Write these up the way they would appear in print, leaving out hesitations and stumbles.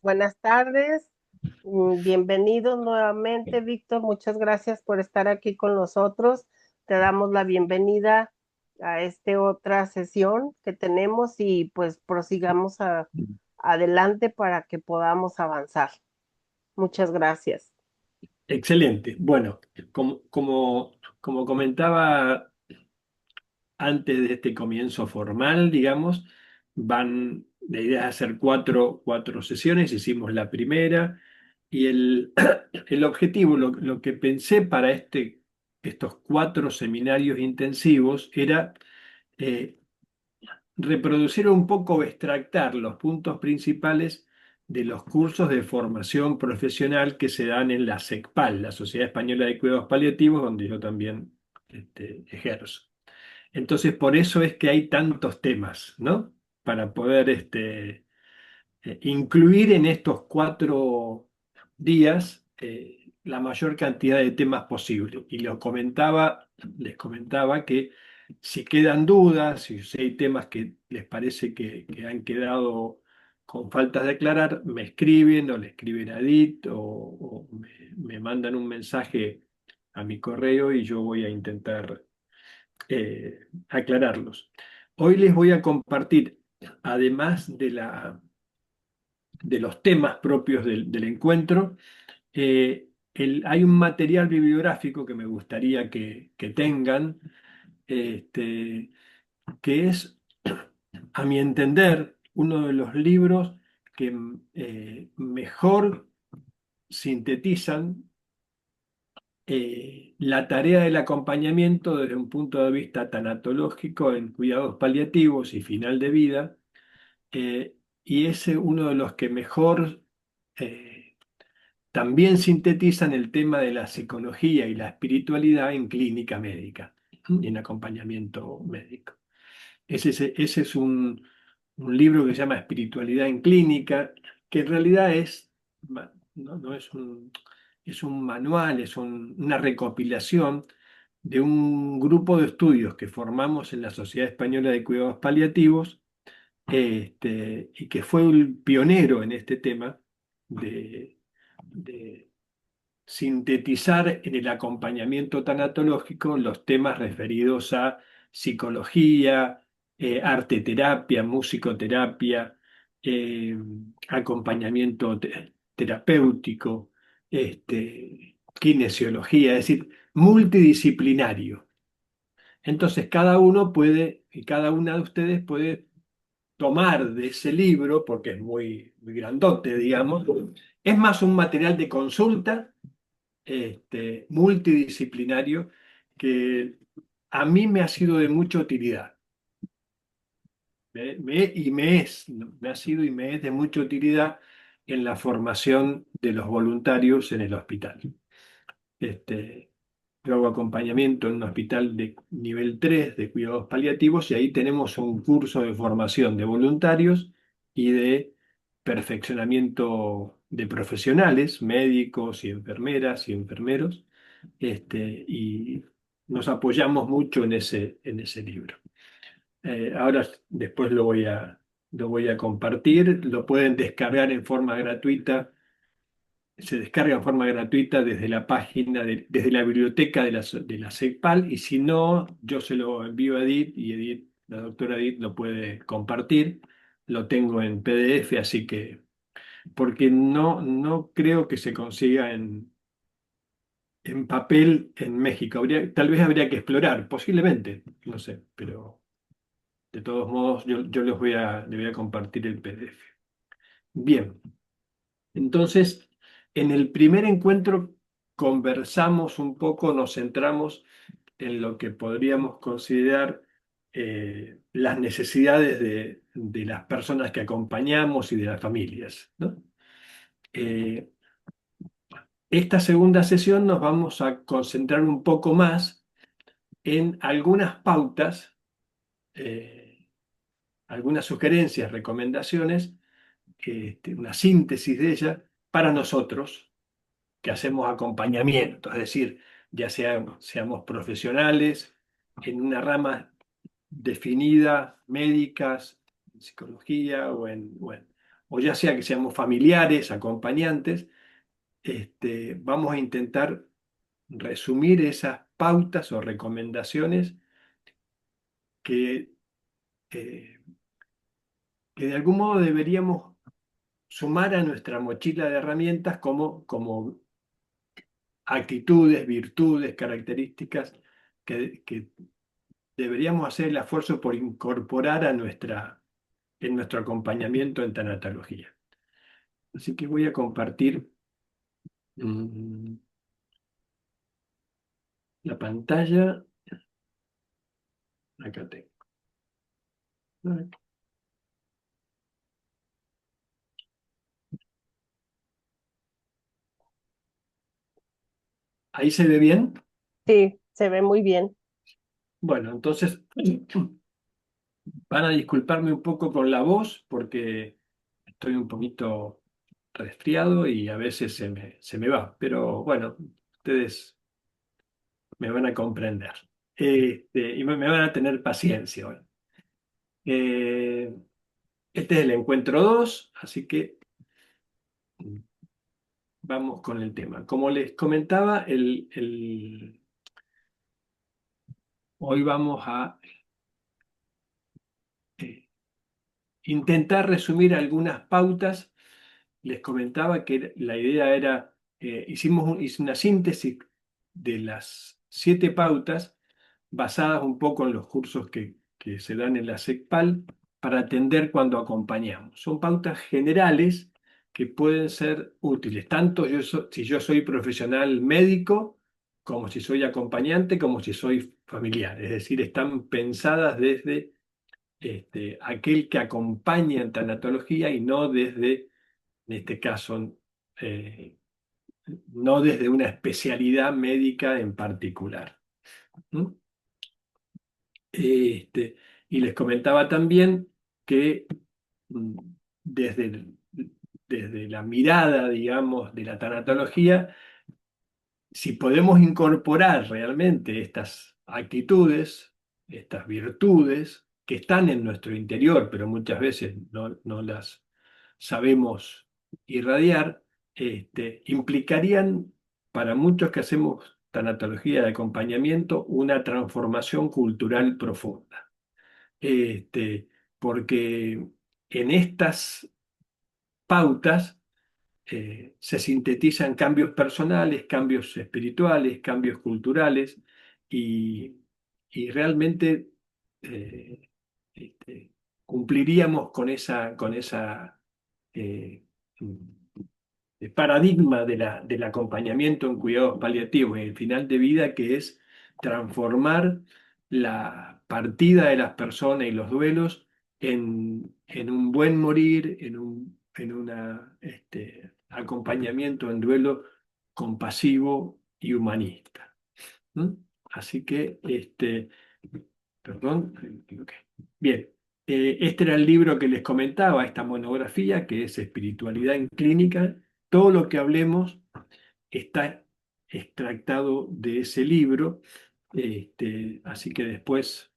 Buenas tardes, bienvenidos nuevamente, Víctor. Muchas gracias por estar aquí con nosotros. Te damos la bienvenida a esta otra sesión que tenemos y pues prosigamos adelante para que podamos avanzar. Muchas gracias. Excelente. Bueno, como comentaba antes de este comienzo formal, digamos, la idea es hacer cuatro sesiones, hicimos la primera y el objetivo, lo que pensé para estos 4 seminarios intensivos era eh, reproducir un poco o extractar los puntos principales de los cursos de formación profesional que se dan en la SECPAL, la Sociedad Española de Cuidados Paliativos, donde yo también ejerzo. Entonces, por eso es que hay tantos temas, ¿no? Para poder incluir en estos 4 días la mayor cantidad de temas posible. Y les comentaba que si quedan dudas, si hay temas que les parece que han quedado con faltas de aclarar, me escriben o le escriben a Edith o me mandan un mensaje a mi correo y yo voy a intentar aclararlos. Hoy les voy a compartir, además de los temas propios del encuentro, hay un material bibliográfico que me gustaría que tengan, este, que es, a mi entender, uno de los libros que mejor sintetizan la tarea del acompañamiento desde un punto de vista tanatológico en cuidados paliativos y final de vida, y es uno de los que mejor también sintetizan el tema de la psicología y la espiritualidad en clínica médica, en acompañamiento médico. Ese es un libro que se llama Espiritualidad en Clínica, que en realidad no es un manual, una recopilación de un grupo de estudios que formamos en la Sociedad Española de Cuidados Paliativos, y que fue el pionero en este tema de sintetizar en el acompañamiento tanatológico los temas referidos a psicología, arte terapia, musicoterapia, eh, acompañamiento terapéutico, kinesiología, es decir, multidisciplinario. Entonces, cada uno puede, y cada una de ustedes puede tomar de ese libro, porque es muy grandote, digamos, es más un material de consulta multidisciplinario que a mí me ha sido de mucha utilidad. Me ha sido y me es de mucha utilidad en la formación de los voluntarios en el hospital. Este, yo hago acompañamiento en un hospital de nivel 3 de cuidados paliativos y ahí tenemos un curso de formación de voluntarios y de perfeccionamiento de profesionales, médicos y enfermeras y enfermeros, y nos apoyamos mucho en ese libro. Ahora después lo voy a compartir, lo pueden descargar en forma gratuita, se descarga en forma gratuita desde la página, desde la biblioteca de la SECPAL, y si no, yo se lo envío a Edith y Edith, la doctora Edith lo puede compartir. Lo tengo en PDF, así que, porque no creo que se consiga en papel en México. Tal vez habría que explorar, posiblemente, no sé, pero de todos modos yo les voy a compartir el PDF. Bien, entonces, en el primer encuentro conversamos un poco, nos centramos en lo que podríamos considerar las necesidades de las personas que acompañamos y de las familias, ¿no? Eh, Esta segunda sesión nos vamos a concentrar un poco más en algunas pautas, eh, algunas sugerencias, recomendaciones, una síntesis de ellas para nosotros que hacemos acompañamiento, es decir, seamos profesionales en una rama definida, médicas, en psicología o ya sea que seamos familiares, acompañantes, vamos a intentar resumir esas pautas o recomendaciones que, eh, que de algún modo deberíamos sumar a nuestra mochila de herramientas como actitudes, virtudes, características que deberíamos hacer el esfuerzo por incorporar en nuestro acompañamiento en tanatología. Así que voy a compartir mm, la pantalla. Acá tengo. ¿Ahí se ve bien? Sí, se ve muy bien. Bueno, entonces van a disculparme un poco con la voz porque estoy un poquito resfriado y a veces se me va, pero bueno, ustedes me van a comprender. Y me van a tener paciencia. Bueno. Eh, este es el encuentro 2, así que vamos con el tema. Como les comentaba, hoy vamos a eh, intentar resumir algunas pautas. Les comentaba que la idea era, hice una síntesis de las 7 pautas basadas un poco en los cursos que se dan en la SECPAL para atender cuando acompañamos. Son pautas generales que pueden ser útiles, tanto si yo soy profesional médico, como si soy acompañante, como si soy familiar. Es decir, están pensadas desde aquel que acompaña en tanatología y no desde, en este caso, eh, no desde una especialidad médica en particular. ¿Mm? Este, y les comentaba también que mm, desde, desde la mirada, digamos, de la tanatología, si podemos incorporar realmente estas actitudes, estas virtudes que están en nuestro interior, pero muchas veces no las sabemos irradiar, implicarían para muchos que hacemos tanatología de acompañamiento una transformación cultural profunda. Porque en estas pautas se sintetizan cambios personales, cambios espirituales, cambios culturales y, y realmente eh, cumpliríamos con esa eh, paradigma del acompañamiento en cuidados paliativos y el final de vida, que es transformar la partida de las personas y los duelos en un buen morir, en un acompañamiento en duelo compasivo y humanista. ¿Mm? Así que, perdón, me equivoqué. Bien, este era el libro que les comentaba, esta monografía, que es Espiritualidad en Clínica. Todo lo que hablemos está extractado de ese libro, así que después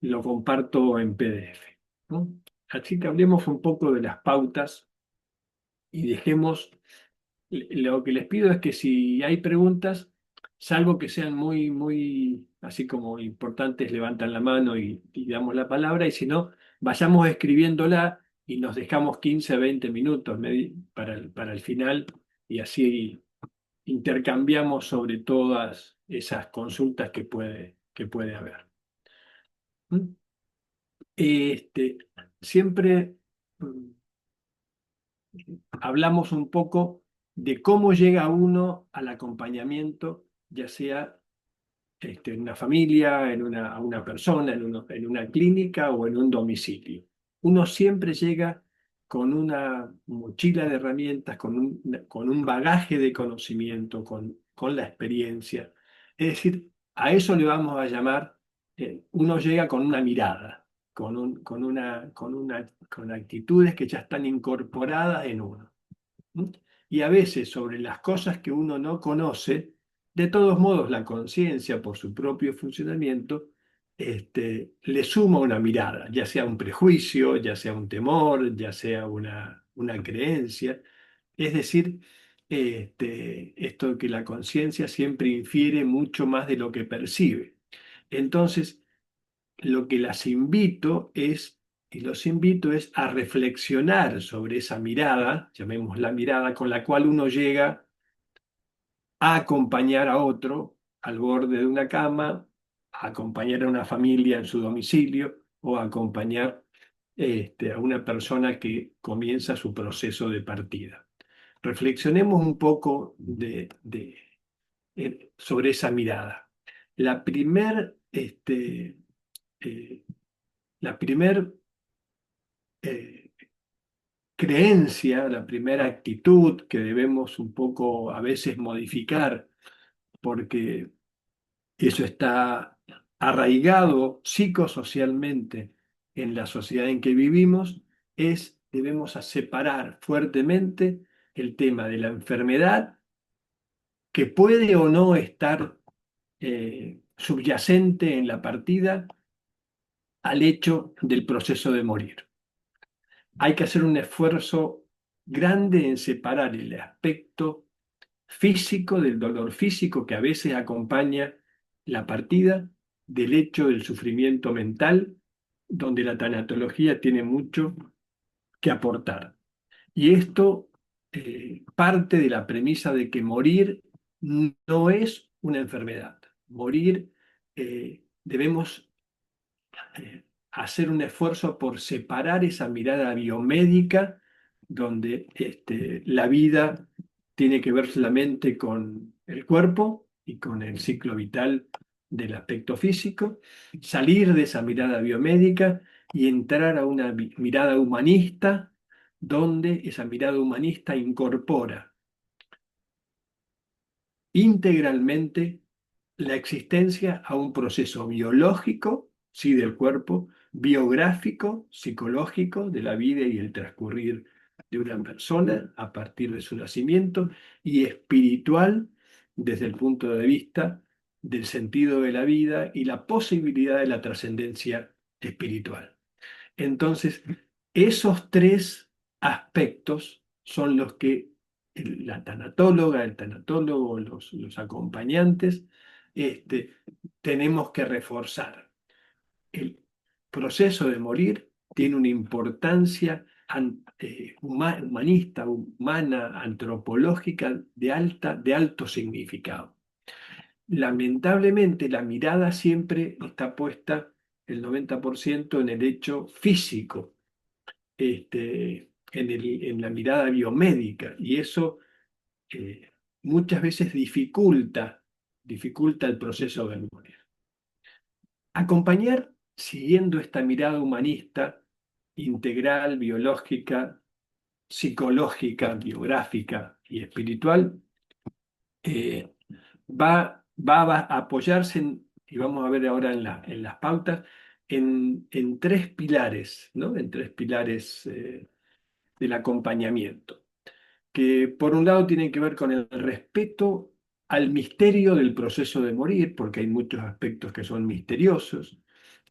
lo comparto en PDF. ¿No? Así que hablemos un poco de las pautas y dejemos, lo que les pido es que si hay preguntas, salvo que sean muy, muy, así como importantes, levantan la mano y damos la palabra, y si no, vayamos escribiéndola y nos dejamos 15 20 minutos para el final y así intercambiamos sobre todas esas consultas que puede haber. ¿Mm? Este, siempre hablamos un poco de cómo llega uno al acompañamiento, ya sea en una familia, a una persona, en una clínica o en un domicilio. Uno siempre llega con una mochila de herramientas, con un bagaje de conocimiento, con la experiencia. Es decir, a eso le vamos a llamar, uno llega con una mirada, con actitudes que ya están incorporadas en uno. ¿Mm? Y a veces sobre las cosas que uno no conoce, de todos modos la conciencia por su propio funcionamiento le suma una mirada, ya sea un prejuicio, ya sea un temor, ya sea una creencia. Es decir, esto de que la conciencia siempre infiere mucho más de lo que percibe. Entonces, lo que las invito es, y los invito es a reflexionar sobre esa mirada, llamémosla mirada, con la cual uno llega a acompañar a otro al borde de una cama, a acompañar a una familia en su domicilio o a acompañar a una persona que comienza su proceso de partida. Reflexionemos un poco sobre esa mirada. La primer, eh, la primer eh, creencia, la primera actitud que debemos un poco a veces modificar, porque eso está arraigado psicosocialmente en la sociedad en que vivimos, es debemos separar fuertemente el tema de la enfermedad, que puede o no estar subyacente en la partida al hecho del proceso de morir. Hay que hacer un esfuerzo grande en separar el aspecto físico del dolor físico que a veces acompaña la partida del hecho del sufrimiento mental, donde la tanatología tiene mucho que aportar. Y esto parte de la premisa de que morir no es una enfermedad. Morir, debemos hacer un esfuerzo por separar esa mirada biomédica, donde la vida tiene que ver solamente con el cuerpo y con el ciclo vital del aspecto físico, salir de esa mirada biomédica y entrar a una mirada humanista, donde esa mirada humanista incorpora integralmente la existencia a un proceso biológico, sí, del cuerpo, biográfico, psicológico, de la vida y el transcurrir de una persona a partir de su nacimiento, y espiritual desde el punto de vista del sentido de la vida y la posibilidad de la trascendencia espiritual. Entonces, esos tres aspectos son los que la tanatóloga, el tanatólogo, los acompañantes, este, tenemos que reforzar. El proceso de morir tiene una importancia humanista, humana, antropológica de alto significado. Lamentablemente, la mirada siempre está puesta el 90% en el hecho físico, en la mirada biomédica, y eso muchas veces dificulta el proceso de morir. Acompañar, siguiendo esta mirada humanista, integral, biológica, psicológica, biográfica y espiritual, eh, va a apoyarse y vamos a ver ahora en las pautas, en tres pilares, ¿no? En tres pilares del acompañamiento, que por un lado tienen que ver con el respeto al misterio del proceso de morir, porque hay muchos aspectos que son misteriosos,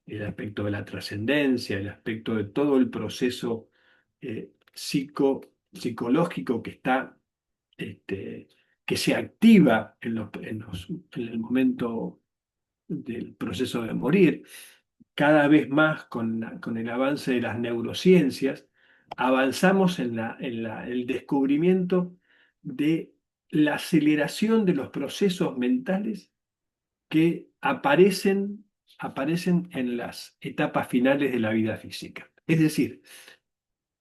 el aspecto de la trascendencia, el aspecto de todo el proceso psicológico que está, que se activa en el momento del proceso de morir. Cada vez más con el avance de las neurociencias, avanzamos el descubrimiento de la aceleración de los procesos mentales que aparecen en las etapas finales de la vida física. Es decir,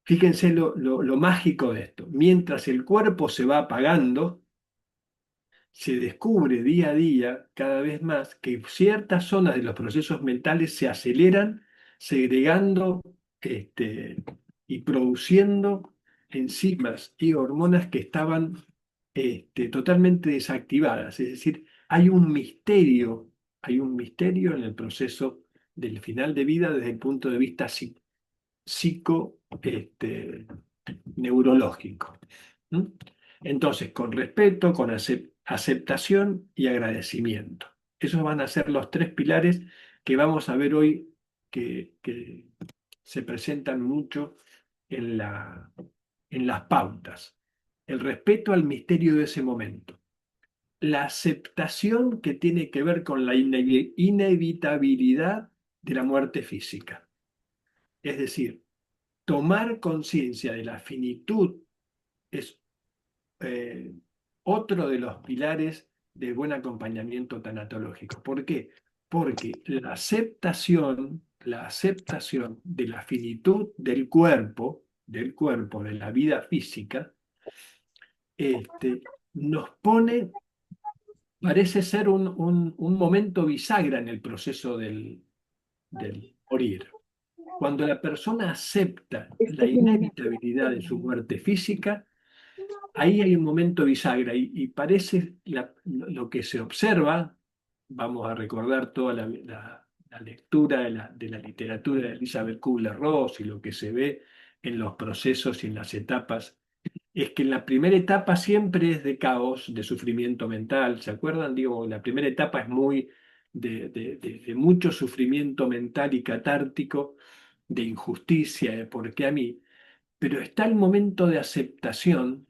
fíjense lo mágico de esto. Mientras el cuerpo se va apagando, se descubre día a día cada vez más que ciertas zonas de los procesos mentales se aceleran, segregando y produciendo enzimas y hormonas que estaban totalmente desactivadas. Es decir, hay un misterio en el proceso del final de vida desde el punto de vista psico, neurológico. ¿Mm? Entonces, con respeto, con aceptación y agradecimiento. Esos van a ser los tres pilares que vamos a ver hoy que se presentan mucho en en las pautas. El respeto al misterio de ese momento. La aceptación que tiene que ver con la inevitabilidad de la muerte física. Es decir, tomar conciencia de la finitud es eh, otro de los pilares del buen acompañamiento tanatológico. ¿Por qué? Porque la aceptación de la finitud del cuerpo, de la vida física, nos pone, parece ser un momento bisagra en el proceso del morir. Cuando la persona acepta la inevitabilidad de su muerte física, ahí hay un momento bisagra y parece lo que se observa, vamos a recordar toda la lectura de la literatura de Elizabeth Kubler-Ross y lo que se ve en los procesos y en las etapas, es que en la primera etapa siempre es de caos, de sufrimiento mental, ¿se acuerdan? Digo, la primera etapa es muy de mucho sufrimiento mental y catártico, de injusticia, de por qué a mí. Pero está el momento de aceptación,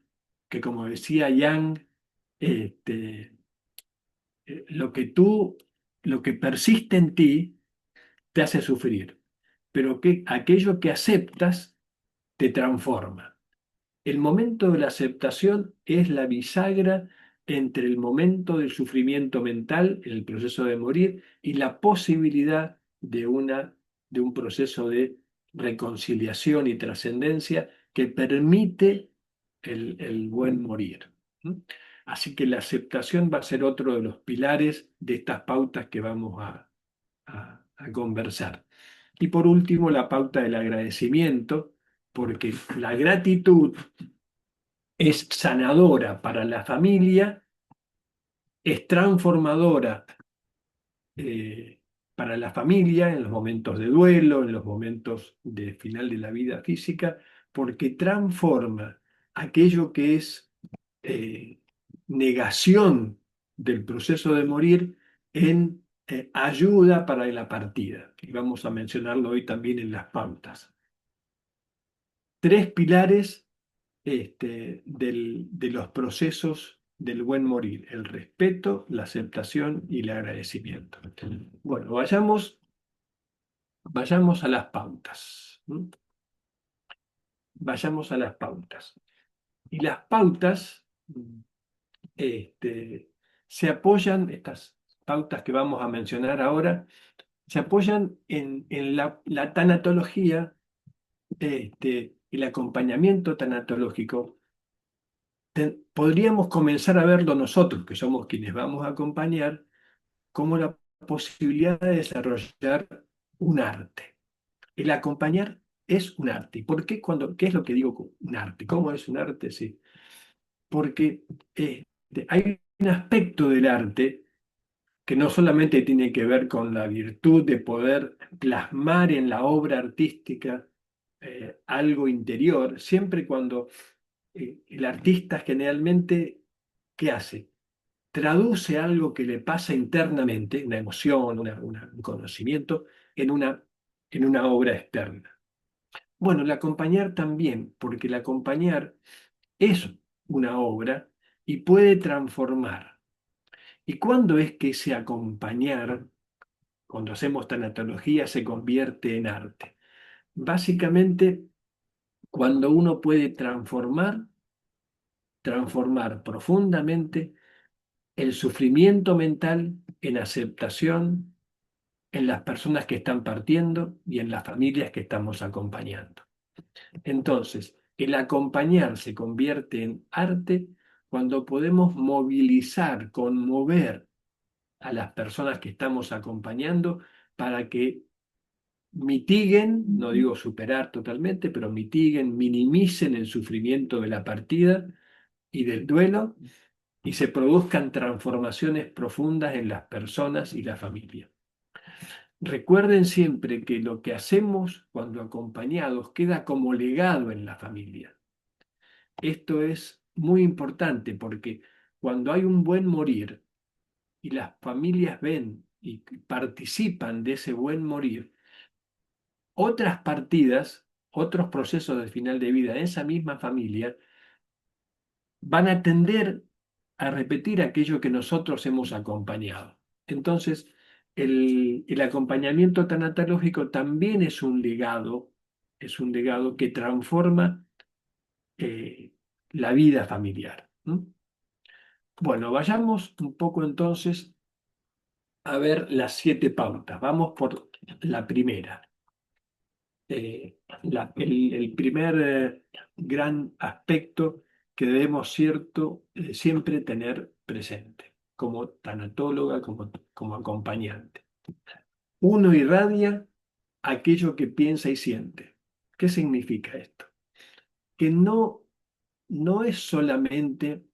que como decía Yang, este, lo que persiste en ti te hace sufrir, pero que aquello que aceptas te transforma. El momento de la aceptación es la bisagra entre el momento del sufrimiento mental, en el proceso de morir, y la posibilidad de un proceso de reconciliación y trascendencia que permite el buen morir. ¿Mm? Así que la aceptación va a ser otro de los pilares de estas pautas que vamos a conversar. Y por último, la pauta del agradecimiento, porque la gratitud es sanadora para la familia, es transformadora eh, para la familia en los momentos de duelo, en los momentos de final de la vida física, porque transforma aquello que es eh, negación del proceso de morir en ayuda para la partida. Y vamos a mencionarlo hoy también en las pautas. Tres pilares de los procesos del buen morir: el respeto, la aceptación y el agradecimiento. Bueno, vayamos a las pautas. ¿M? Vayamos a las pautas. Y las pautas este, se apoyan, estas pautas que vamos a mencionar ahora, se apoyan en la tanatología, el acompañamiento tanatológico. Podríamos comenzar a verlo nosotros, que somos quienes vamos a acompañar, como la posibilidad de desarrollar un arte. El acompañar es un arte. ¿Y por qué qué es lo que digo con un arte? ¿Cómo es un arte? Sí. Porque hay un aspecto del arte que no solamente tiene que ver con la virtud de poder plasmar en la obra artística algo interior, siempre cuando el artista generalmente, ¿qué hace? Traduce algo que le pasa internamente, una emoción, un conocimiento, en una obra externa. Bueno, el acompañar también, porque el acompañar es una obra y puede transformar. ¿Y cuándo es que ese acompañar, cuando hacemos tanatología, se convierte en arte? Básicamente, cuando uno puede transformar profundamente el sufrimiento mental en aceptación en las personas que están partiendo y en las familias que estamos acompañando. Entonces, el acompañar se convierte en arte cuando podemos movilizar, conmover a las personas que estamos acompañando para que mitiguen, no digo superar totalmente, pero mitiguen, minimicen el sufrimiento de la partida y del duelo y se produzcan transformaciones profundas en las personas y la familia. Recuerden siempre que lo que hacemos cuando acompañados queda como legado en la familia. Esto es muy importante porque cuando hay un buen morir y las familias ven y participan de ese buen morir, otras partidas, otros procesos de final de vida en esa misma familia van a tender a repetir aquello que nosotros hemos acompañado. Entonces, el acompañamiento tanatológico también es un legado que transforma eh, la vida familiar. ¿M? Bueno, vayamos un poco entonces a ver las 7 pautas. Vamos por la primera. El primer gran aspecto que debemos siempre tener presente, como tanatóloga, como acompañante. Uno irradia aquello que piensa y siente. ¿Qué significa esto? Que no es solamente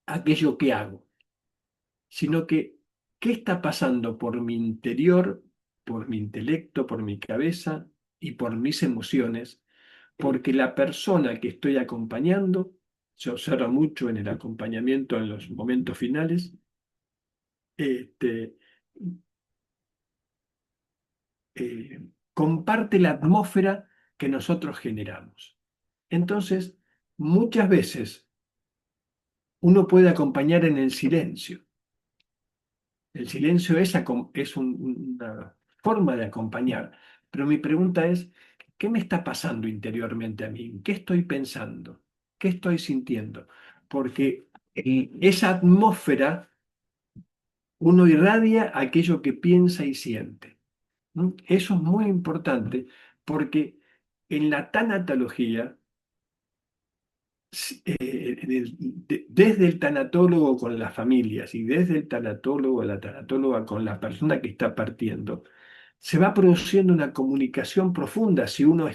aquello que hago, sino que qué está pasando por mi interior, por mi intelecto, por mi cabeza y por mis emociones, porque la persona que estoy acompañando, se observa mucho en el acompañamiento en los momentos finales, este, comparte la atmósfera que nosotros generamos. Entonces, muchas veces uno puede acompañar en el silencio. El silencio es una forma de acompañar, pero mi pregunta es, ¿qué me está pasando interiormente a mí? ¿Qué estoy pensando? ¿Qué estoy sintiendo? Porque en esa atmósfera uno irradia aquello que piensa y siente. ¿M? Eso es muy importante porque en la tanatología desde el tanatólogo con las familias y desde el tanatólogo, la tanatóloga con la persona que está partiendo, se va produciendo una comunicación profunda. Si uno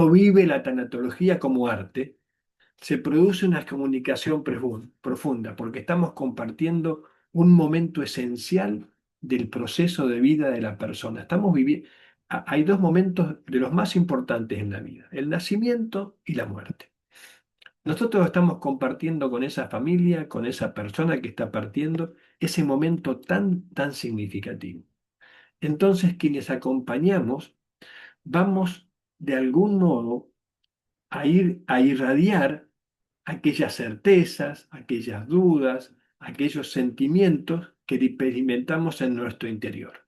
vive la tanatología como arte, se produce una comunicación profunda, porque estamos compartiendo un momento esencial del proceso de vida de la persona. Estamos viviendo, hay 2 momentos de los más importantes en la vida, el nacimiento y la muerte. Nosotros estamos compartiendo con esa familia, con esa persona que está partiendo, ese momento tan significativo. Entonces, quienes acompañamos, vamos de algún modo a irradiar aquellas certezas, aquellas dudas, aquellos sentimientos que experimentamos en nuestro interior.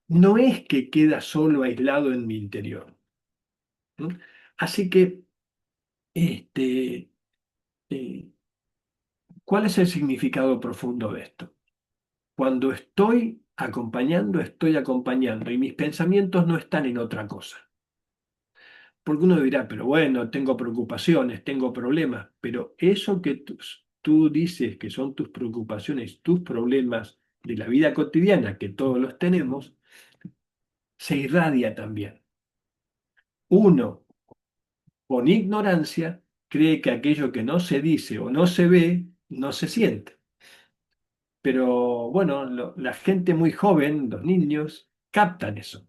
No es que queda solo aislado en mi interior. ¿M? Así que, este, eh, ¿cuál es el significado profundo de esto? Cuando estoy acompañando y mis pensamientos no están en otra cosa. Porque uno dirá, pero bueno, tengo preocupaciones, tengo problemas, pero eso que tú dices que son tus preocupaciones, tus problemas de la vida cotidiana, que todos los tenemos, se irradia también. Uno, con ignorancia, cree que aquello que no se dice o no se ve, no se siente. Pero bueno, la gente muy joven, los niños, captan eso,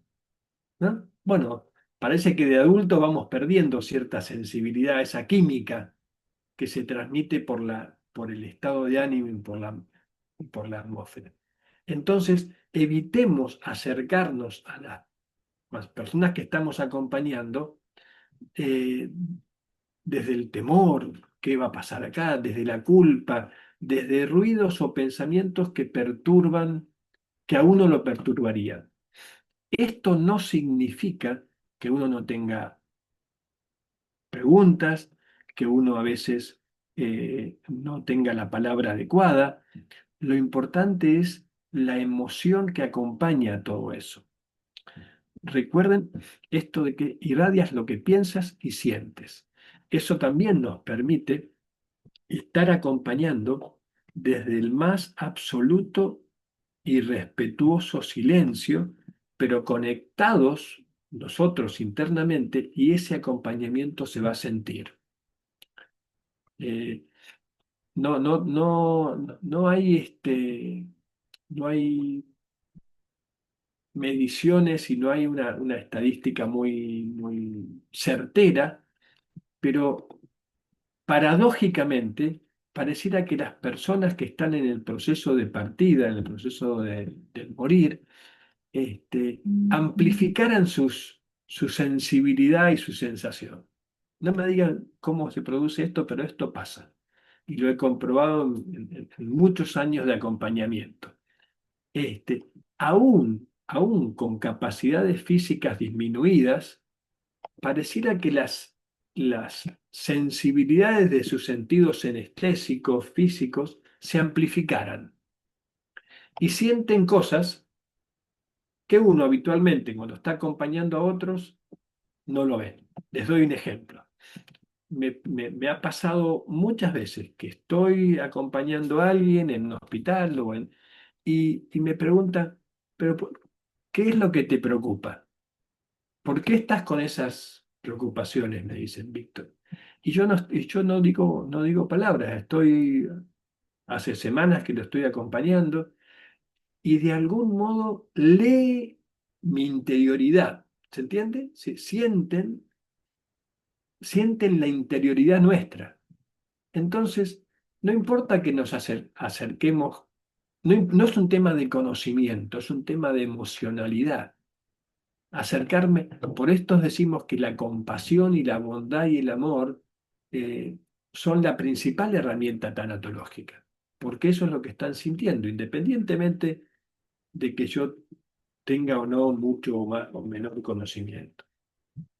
¿no? Bueno, parece que de adulto vamos perdiendo cierta sensibilidad, esa química que se transmite por el estado de ánimo y por la atmósfera. Entonces, evitemos acercarnos a las personas que estamos acompañando eh, desde el temor, ¿qué va a pasar acá? Desde la culpa, desde ruidos o pensamientos que perturban, que a uno lo perturbarían. Esto no significa que uno no tenga preguntas, que uno a veces no tenga la palabra adecuada. Lo importante es la emoción que acompaña a todo eso. Recuerden esto de que irradias lo que piensas y sientes. Eso también nos permite estar acompañando desde el más absoluto y respetuoso silencio, pero conectados nosotros internamente y ese acompañamiento se va a sentir. Eh, no hay no hay mediciones y no hay una estadística muy certera, pero paradójicamente pareciera que las personas que están en el proceso de partida, en el proceso de morir, amplificaran su sensibilidad y su sensación. No me digan cómo se produce esto, pero esto pasa. Y lo he comprobado en muchos años de acompañamiento. Este, aún con capacidades físicas disminuidas, pareciera que las sensibilidades de sus sentidos senestésicos, físicos, se amplificaran y sienten cosas que uno habitualmente cuando está acompañando a otros no lo ve. Les doy un ejemplo. Me ha pasado muchas veces que estoy acompañando a alguien en un hospital y me preguntan, pero ¿qué es lo que te preocupa? ¿Por qué estás con esas preocupaciones? Me dicen, Víctor. Y yo no digo palabras, hace semanas que lo estoy acompañando y de algún modo lee mi interioridad. ¿Se entiende? Sienten la interioridad nuestra. Entonces, no importa que nos acerquemos, no es un tema de conocimiento, es un tema de emocionalidad. Acercarme, por esto decimos que la compasión y la bondad y el amor eh, son la principal herramienta tanatológica, porque eso es lo que están sintiendo, independientemente de que yo tenga o no mucho o más o menor conocimiento.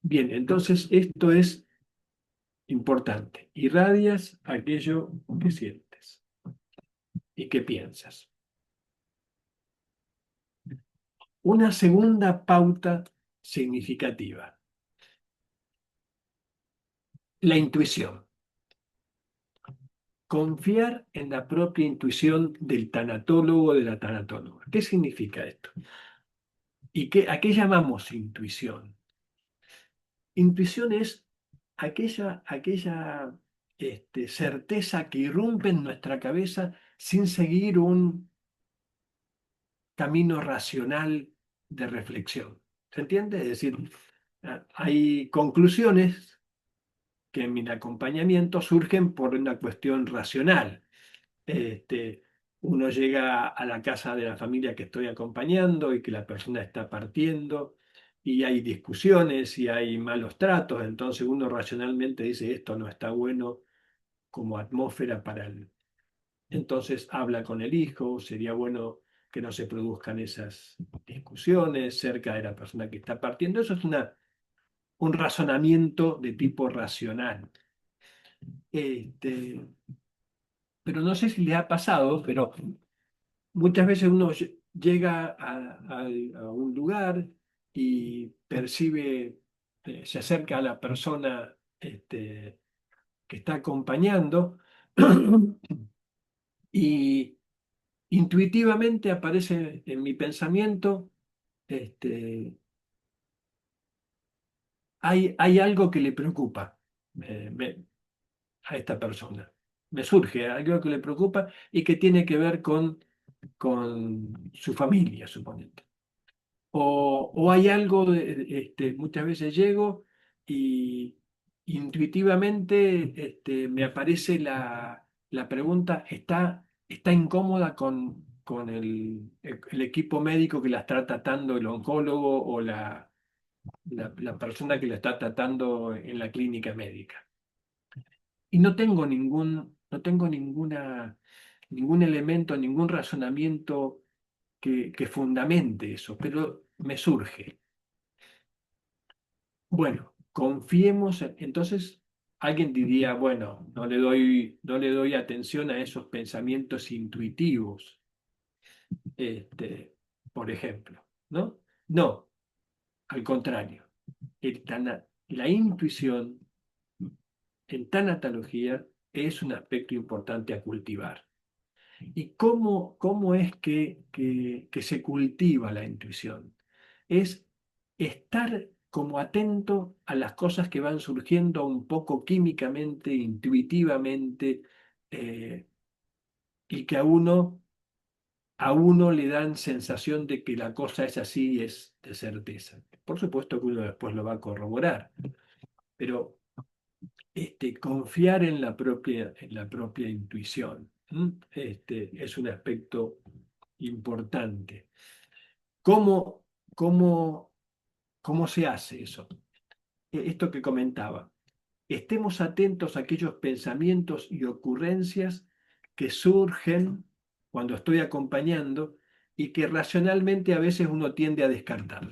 Bien, entonces esto es importante. Irradias aquello que sientes y que piensas. Una segunda pauta significativa, la intuición. Confiar en la propia intuición del tanatólogo o de la tanatóloga. ¿Qué significa esto? ¿A qué llamamos intuición? Intuición es aquella certeza que irrumpe en nuestra cabeza sin seguir un camino racional de reflexión. ¿Se entiende? Es decir, hay conclusiones que en mi acompañamiento surgen por una cuestión racional. Este, Uno llega a la casa de la familia que estoy acompañando y que la persona está partiendo y hay discusiones y hay malos tratos, entonces uno racionalmente dice esto no está bueno como atmósfera para él. Entonces habla con el hijo, sería bueno que no se produzcan esas discusiones cerca de la persona que está partiendo. Eso es un razonamiento de tipo racional. Este, pero no sé si le ha pasado, pero muchas veces uno llega a un lugar y percibe, se acerca a la persona que está acompañando y intuitivamente aparece en mi pensamiento, este, hay algo que le preocupa a esta persona. Me surge algo que le preocupa y que tiene que ver con su familia, suponete. O hay algo, muchas veces llego y intuitivamente me aparece la pregunta, ¿está incómoda con el equipo médico que la está tratando, el oncólogo o la persona que la está tratando en la clínica médica? Y no tengo ningún elemento, ningún razonamiento que fundamente eso, pero me surge. Bueno, confiemos, entonces alguien diría, bueno, no le doy atención a esos pensamientos intuitivos, por ejemplo, ¿no? No, al contrario, la intuición en tanatología es un aspecto importante a cultivar. ¿Y cómo es que se cultiva la intuición? Es estar como atento a las cosas que van surgiendo un poco químicamente, intuitivamente, eh, y que a uno le dan sensación de que la cosa es así, es de certeza. Por supuesto que uno después lo va a corroborar, pero confiar en la propia intuición. Es un aspecto importante. ¿Cómo, cómo, cómo se hace eso? Esto que comentaba. Estemos atentos a aquellos pensamientos y ocurrencias que surgen cuando estoy acompañando y que racionalmente a veces uno tiende a descartar.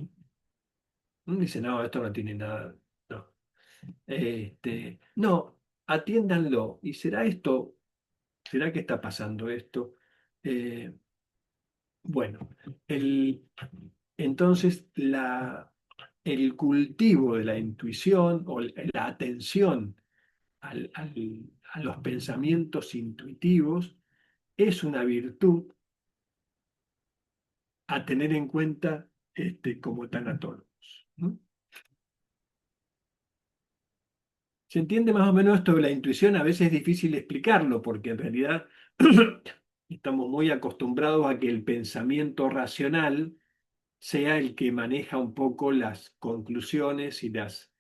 Dice, no, esto no tiene nada. No, no, atiéndanlo. ¿Y será esto? ¿Será que está pasando esto? Eh, bueno, el, entonces el cultivo de la intuición o la atención a los pensamientos intuitivos es una virtud a tener en cuenta como tanatólogos, ¿no? ¿Se entiende más o menos esto de la intuición? A veces es difícil explicarlo porque en realidad estamos muy acostumbrados a que el pensamiento racional sea el que maneja un poco las conclusiones y las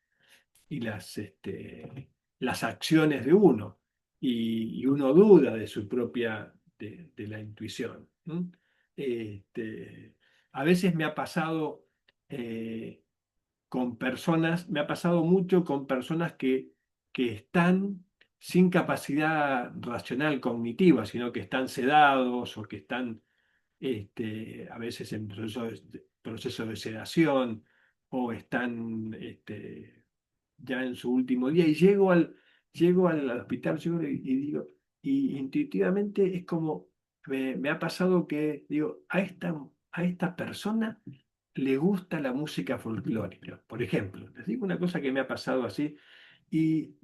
acciones de uno. Y uno duda de su propia, de la intuición. ¿M? Este, a veces me ha pasado con personas, me ha pasado mucho con personas que están sin capacidad racional cognitiva, sino que están sedados o que están a veces en proceso de sedación o están ya en su último día. Y llego al hospital y digo, y intuitivamente es como, me ha pasado que digo, a esta persona le gusta la música folclórica, por ejemplo. Les digo una cosa que me ha pasado así y,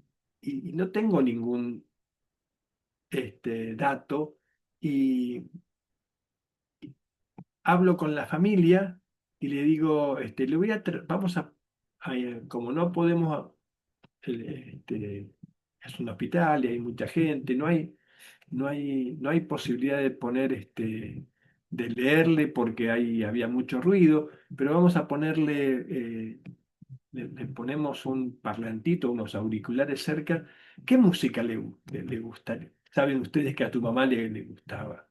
y no tengo ningún dato y hablo con la familia y le digo, vamos como no podemos, es un hospital y hay mucha gente, no hay posibilidad de poner, de leerle porque había mucho ruido, pero vamos a ponerle, le ponemos un parlantito, unos auriculares cerca. ¿Qué música le gusta? Saben ustedes que a tu mamá le gustaba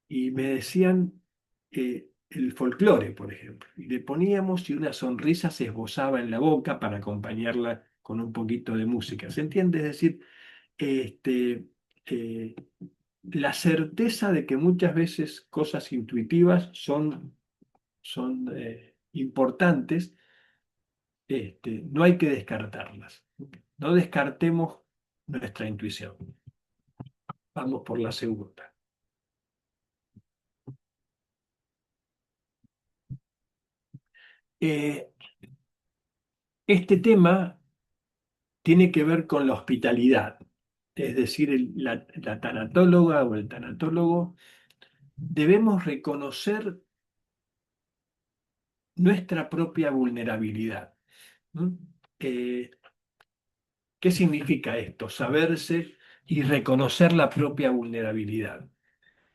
y me decían el folclore, por ejemplo. Y le poníamos y una sonrisa se esbozaba en la boca para acompañarla con un poquito de música. ¿Se entiende? Es decir, este, eh, la certeza de que muchas veces cosas intuitivas son importantes, no hay que descartarlas. No descartemos nuestra intuición. Vamos por la segunda. Eh, este tema tiene que ver con la hospitalidad. Es decir, la tanatóloga o el tanatólogo debemos reconocer nuestra propia vulnerabilidad. ¿No? Eh, ¿Qué significa esto? Saberse y reconocer la propia vulnerabilidad.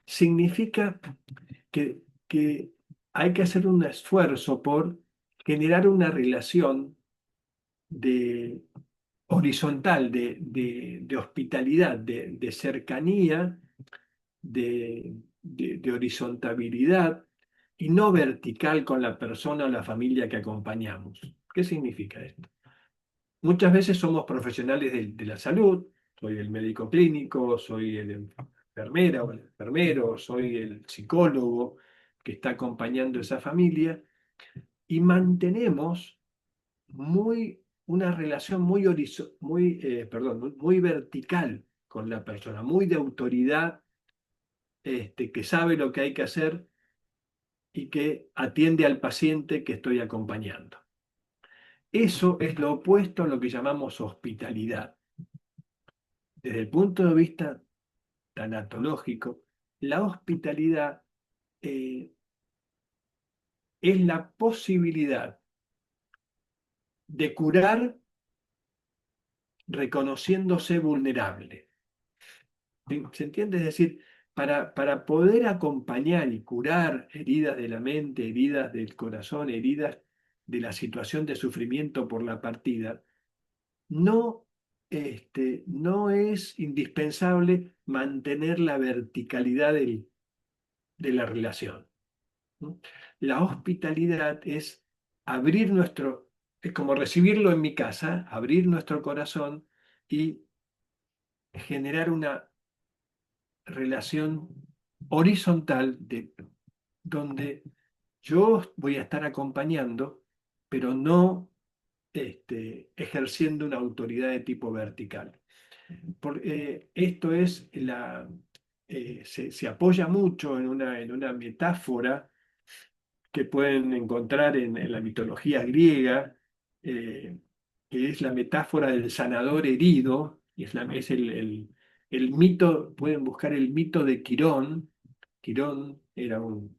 Significa que hay que hacer un esfuerzo por generar una relación de horizontal, de hospitalidad, de cercanía, de horizontabilidad y no vertical con la persona o la familia que acompañamos. ¿Qué significa esto? Muchas veces somos profesionales de la salud, soy el médico clínico, soy el enfermera o el enfermero, soy el psicólogo que está acompañando a esa familia y mantenemos una relación muy vertical con la persona, muy de autoridad, que sabe lo que hay que hacer y que atiende al paciente que estoy acompañando. Eso es lo opuesto a lo que llamamos hospitalidad. Desde el punto de vista tanatológico, la hospitalidad es la posibilidad de curar reconociéndose vulnerable. ¿Sí? ¿Se entiende? Es decir, para poder acompañar y curar heridas de la mente, heridas del corazón, heridas de la situación de sufrimiento por la partida, no no es indispensable mantener la verticalidad de la relación, ¿no? La hospitalidad es abrir es como recibirlo en mi casa, abrir nuestro corazón y generar una relación horizontal donde yo voy a estar acompañando, pero no ejerciendo una autoridad de tipo vertical. Esto es se apoya mucho en una metáfora que pueden encontrar en la mitología griega, eh, que es la metáfora del sanador herido, y es el mito, pueden buscar el mito de Quirón. Quirón era un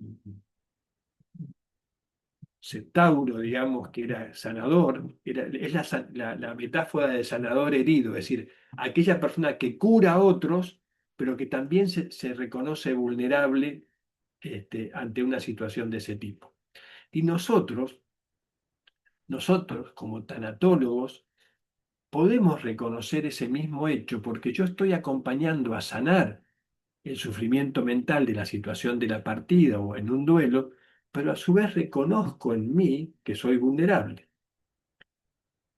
centauro, digamos, que era sanador, es la metáfora del sanador herido, es decir, aquella persona que cura a otros, pero que también se reconoce vulnerable ante una situación de ese tipo. Y nosotros como tanatólogos, podemos reconocer ese mismo hecho porque yo estoy acompañando a sanar el sufrimiento mental de la situación de la partida o en un duelo, pero a su vez reconozco en mí que soy vulnerable.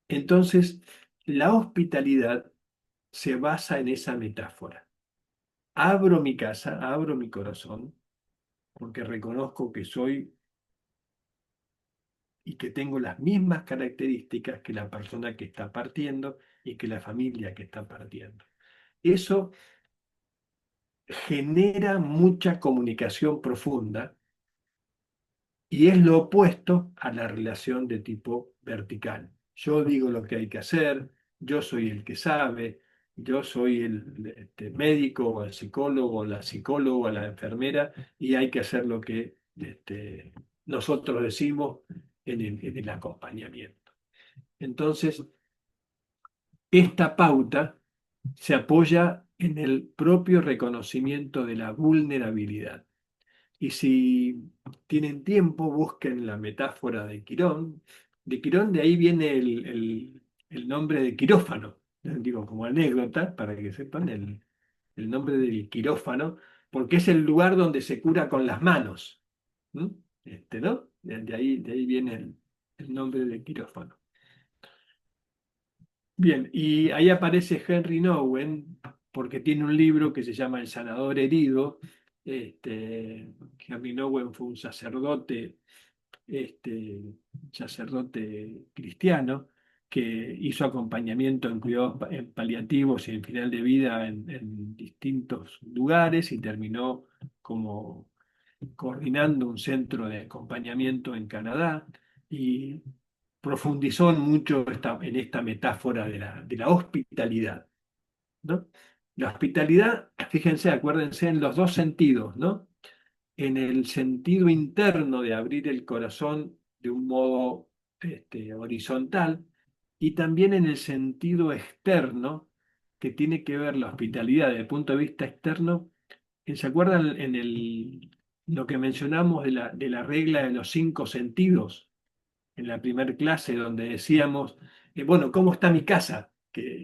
Entonces, la hospitalidad se basa en esa metáfora. Abro mi casa, abro mi corazón, porque reconozco que soy y que tengo las mismas características que la persona que está partiendo y que la familia que está partiendo. Eso genera mucha comunicación profunda y es lo opuesto a la relación de tipo vertical. Yo digo lo que hay que hacer, yo soy el que sabe, yo soy el médico o el psicólogo o la psicóloga o la enfermera y hay que hacer lo que nosotros decimos en el acompañamiento. Entonces, esta pauta se apoya en el propio reconocimiento de la vulnerabilidad. Y si tienen tiempo, busquen la metáfora de Quirón. De Quirón, de ahí viene el nombre de quirófano. Digo, como anécdota, para que sepan el nombre del quirófano, porque es el lugar donde se cura con las manos. ¿Mm? ¿No? De ahí viene el nombre de quirófano. Bien, y ahí aparece Henry Nowen, porque tiene un libro que se llama El sanador herido. Henry Nowen fue un este, sacerdote cristiano que hizo acompañamiento en cuidados en paliativos y en final de vida en distintos lugares y terminó como coordinando un centro de acompañamiento en Canadá y profundizó en mucho en esta metáfora de la hospitalidad, ¿no? La hospitalidad, fíjense, acuérdense en los dos sentidos, ¿no? En el sentido interno de abrir el corazón de un modo horizontal y también en el sentido externo que tiene que ver la hospitalidad desde el punto de vista externo. ¿Se acuerdan lo que mencionamos de la regla de los cinco sentidos en la primera clase donde decíamos, bueno, ¿cómo está mi casa?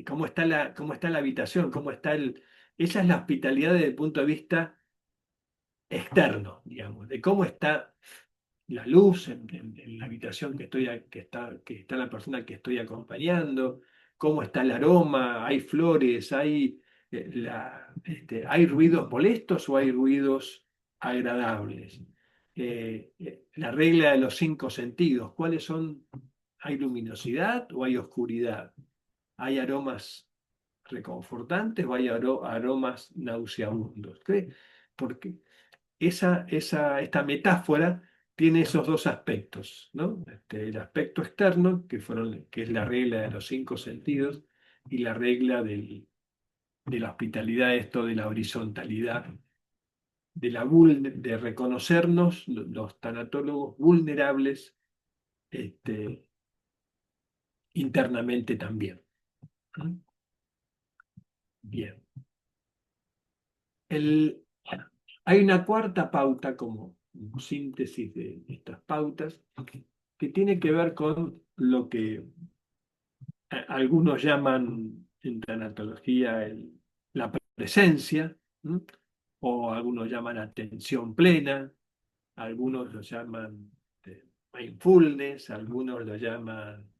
¿Cómo está la habitación? Esa es la hospitalidad desde el punto de vista externo, digamos, de cómo está la luz en la habitación que está la persona que estoy acompañando, cómo está el aroma, hay flores, hay ruidos molestos o hay ruidos agradables. La regla de los cinco sentidos, ¿cuáles son? ¿Hay luminosidad o hay oscuridad? ¿Hay aromas reconfortantes o hay aromas nauseabundos? Porque esta metáfora tiene esos dos aspectos, ¿no? El aspecto externo, que es la regla de los cinco sentidos, y la regla de la hospitalidad, esto de la horizontalidad, de reconocernos, los tanatólogos, vulnerables este, internamente también. ¿Mm? Bien. El- Hay una cuarta pauta como síntesis de estas pautas que tiene que ver con lo que algunos llaman en tanatología la presencia, ¿m? O algunos llaman atención plena, algunos lo llaman mindfulness, algunos lo llaman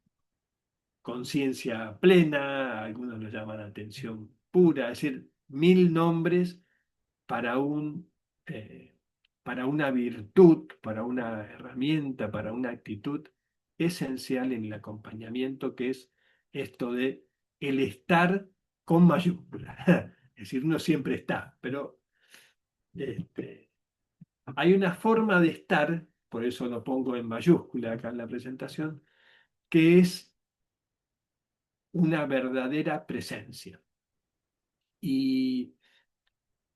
conciencia plena, algunos lo llaman atención pura, es decir, mil nombres para eh, para una virtud, para una herramienta, para una actitud esencial en el acompañamiento, que es esto de el estar con mayúscula. Es decir, uno siempre está, pero este, hay una forma de estar, por eso lo pongo en mayúscula acá en la presentación, que es una verdadera presencia. Y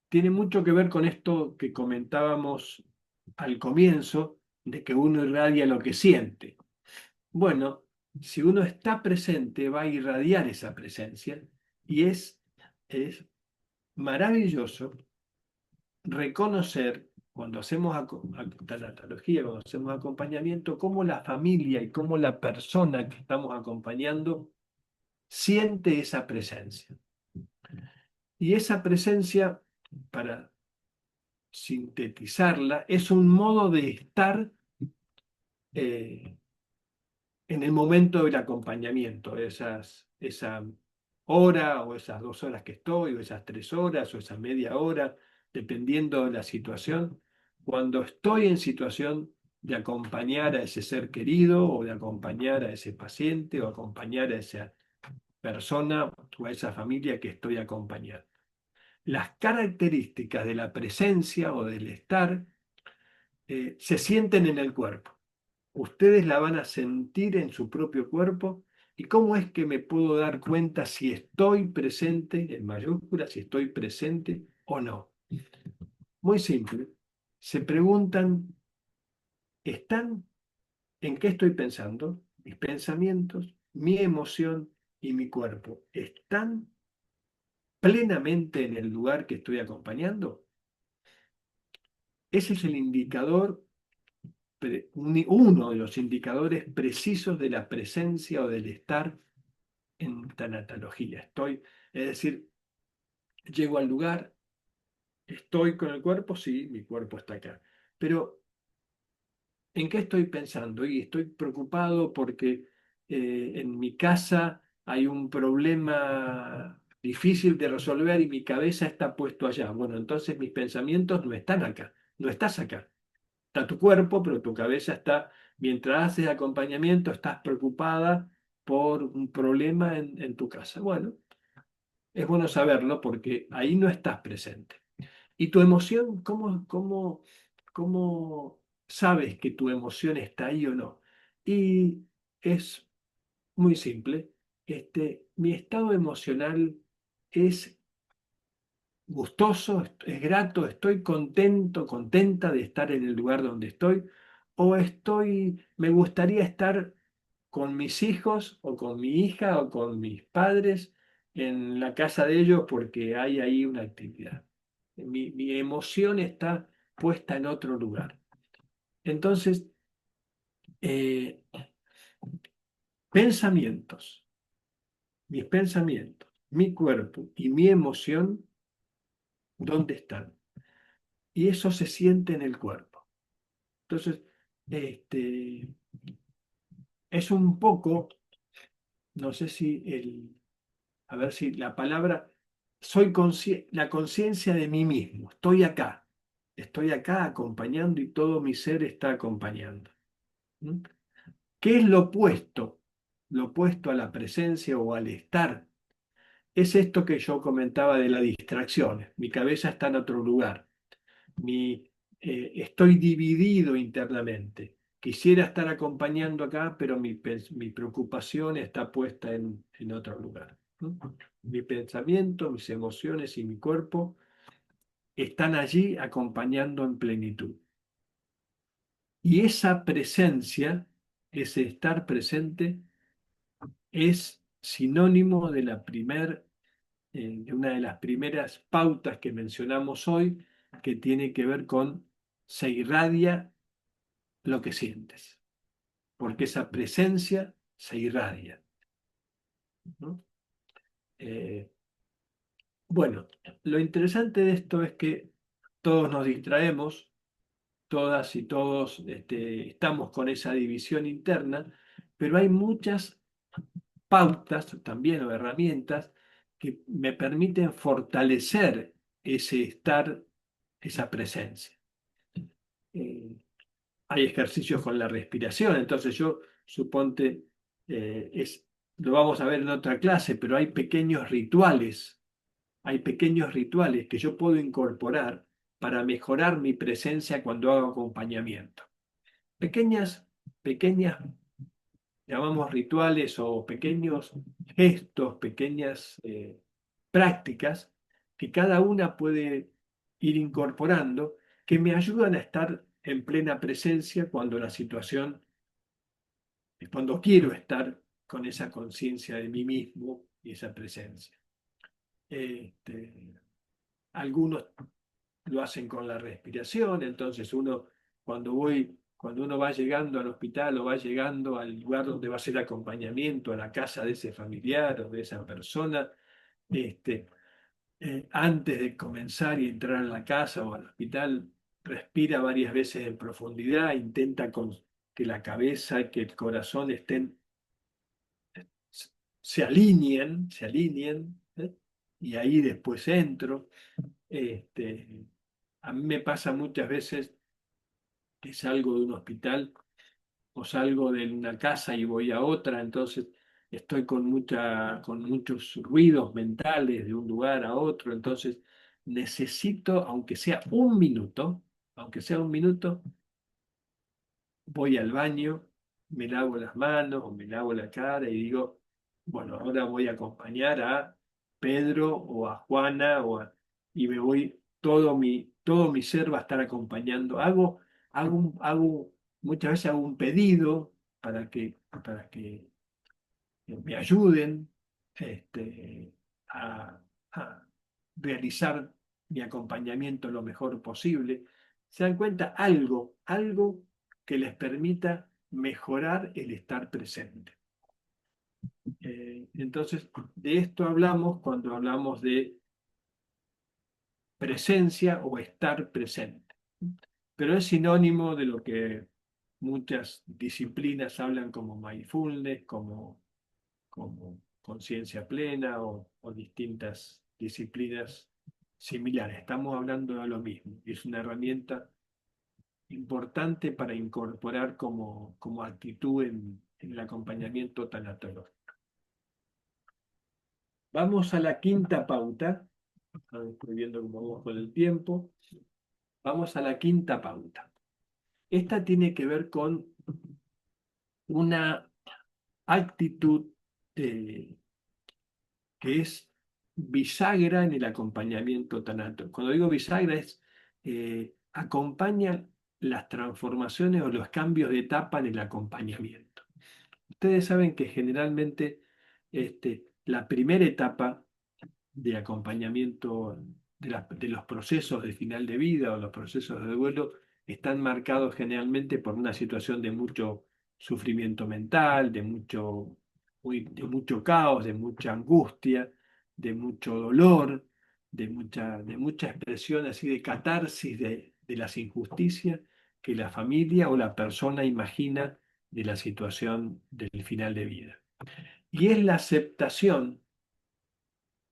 tiene mucho que ver con esto que comentábamos al comienzo, de que uno irradia lo que siente. Bueno, si uno está presente, va a irradiar esa presencia y es maravilloso reconocer cuando hacemos tanatología, cuando hacemos acompañamiento, cómo la familia y cómo la persona que estamos acompañando siente esa presencia. Y esa presencia, para sintetizarla, es un modo de estar eh, en el momento del acompañamiento, esa hora o esas 2 horas que estoy, o esas 3 horas, o esa media hora, dependiendo de la situación. Cuando estoy en situación de acompañar a ese ser querido, o de acompañar a ese paciente, o acompañar a esa persona o a esa familia que estoy acompañando. Las características de la presencia o del estar se sienten en el cuerpo. Ustedes la van a sentir en su propio cuerpo. ¿Y cómo es que me puedo dar cuenta si estoy presente, en mayúsculas, si estoy presente o no? Muy simple. Se preguntan, ¿están en qué estoy pensando? Mis pensamientos, mi emoción y mi cuerpo, ¿están plenamente en el lugar que estoy acompañando? Ese es el indicador, uno de los indicadores precisos de la presencia o del estar en tanatología. Es decir, llego al lugar, estoy con el cuerpo, sí, mi cuerpo está acá. Pero, ¿en qué estoy pensando? Y estoy preocupado porque en mi casa hay un problema difícil de resolver y mi cabeza está puesto allá. Bueno, entonces mis pensamientos no están acá, no estás acá. Está tu cuerpo, pero tu cabeza está, mientras haces acompañamiento, estás preocupada por un problema en tu casa. Bueno, es bueno saberlo porque ahí no estás presente. ¿Y tu emoción? ¿Cómo sabes que tu emoción está ahí o no? Y es muy simple. Mi estado emocional es gustoso, es grato, estoy contento, contenta de estar en el lugar donde estoy, o me gustaría estar con mis hijos o con mi hija o con mis padres en la casa de ellos porque hay ahí una actividad. Mi emoción está puesta en otro lugar. Entonces, eh, pensamientos, mis pensamientos, mi cuerpo y mi emoción, ¿dónde están? Y eso se siente en el cuerpo. Entonces, este, es un poco, no sé si a ver si la palabra, la conciencia de mí mismo, estoy acá acompañando y todo mi ser está acompañando. ¿Mm? ¿Qué es lo opuesto? Lo opuesto a la presencia o al estar. Es esto que yo comentaba de las distracciones. Mi cabeza está en otro lugar. Estoy dividido internamente. Quisiera estar acompañando acá, pero mi preocupación está puesta en otro lugar. ¿No? Mi pensamiento, mis emociones y mi cuerpo están allí acompañando en plenitud. Y esa presencia, ese estar presente, es sinónimo de una de las primeras pautas que mencionamos hoy, que tiene que ver con se irradia lo que sientes, porque esa presencia se irradia, ¿no? Eh, bueno, lo interesante de esto es que todos nos distraemos, todas y todos estamos con esa división interna, pero hay muchas pautas también o herramientas que me permiten fortalecer ese estar, esa presencia. Eh, Hay ejercicios con la respiración, entonces yo suponte, lo vamos a ver en otra clase, pero hay pequeños rituales que yo puedo incorporar para mejorar mi presencia cuando hago acompañamiento. Pequeñas, pequeñas llamamos rituales o pequeños gestos, pequeñas prácticas que cada una puede ir incorporando, que me ayudan a estar en plena presencia cuando la situación, cuando quiero estar con esa conciencia de mí mismo y esa presencia. Este, Algunos lo hacen con la respiración, entonces cuando uno va llegando al hospital o va llegando al lugar donde va a hacer acompañamiento, a la casa de ese familiar o de esa persona, este, antes de comenzar y entrar a la casa o al hospital, respira varias veces en profundidad, intenta que la cabeza y que el corazón se alineen, ¿eh? Y ahí después entro. Este, a mí me pasa muchas veces que salgo de un hospital o salgo de una casa y voy a otra, entonces estoy con muchos ruidos mentales de un lugar a otro, entonces necesito, aunque sea un minuto, voy al baño, me lavo las manos o me lavo la cara y digo, bueno, ahora voy a acompañar a Pedro o a Juana y me voy, todo mi ser va a estar acompañando. Muchas veces hago un pedido para que me ayuden a, a realizar mi acompañamiento lo mejor posible. ¿Se dan cuenta? Algo que les permita mejorar el estar presente. Entonces, de esto hablamos cuando hablamos de presencia o estar presente. Pero es sinónimo de lo que muchas disciplinas hablan como mindfulness, como conciencia plena o distintas disciplinas similares. Estamos hablando de lo mismo. Es una herramienta importante para incorporar como actitud en el acompañamiento tanatológico. Vamos a la quinta pauta. Estoy viendo cómo vamos con el tiempo. Vamos a la quinta pauta. Esta tiene que ver con una actitud que es bisagra en el acompañamiento tanato. Cuando digo bisagra es acompaña las transformaciones o los cambios de etapa en el acompañamiento. Ustedes saben que generalmente la primera etapa de acompañamiento de los procesos de final de vida o los procesos de duelo están marcados generalmente por una situación de mucho sufrimiento mental, de mucho caos, de mucha angustia, de mucho dolor, de mucha expresión así de catarsis de las injusticias que la familia o la persona imagina de la situación del final de vida. Y es la aceptación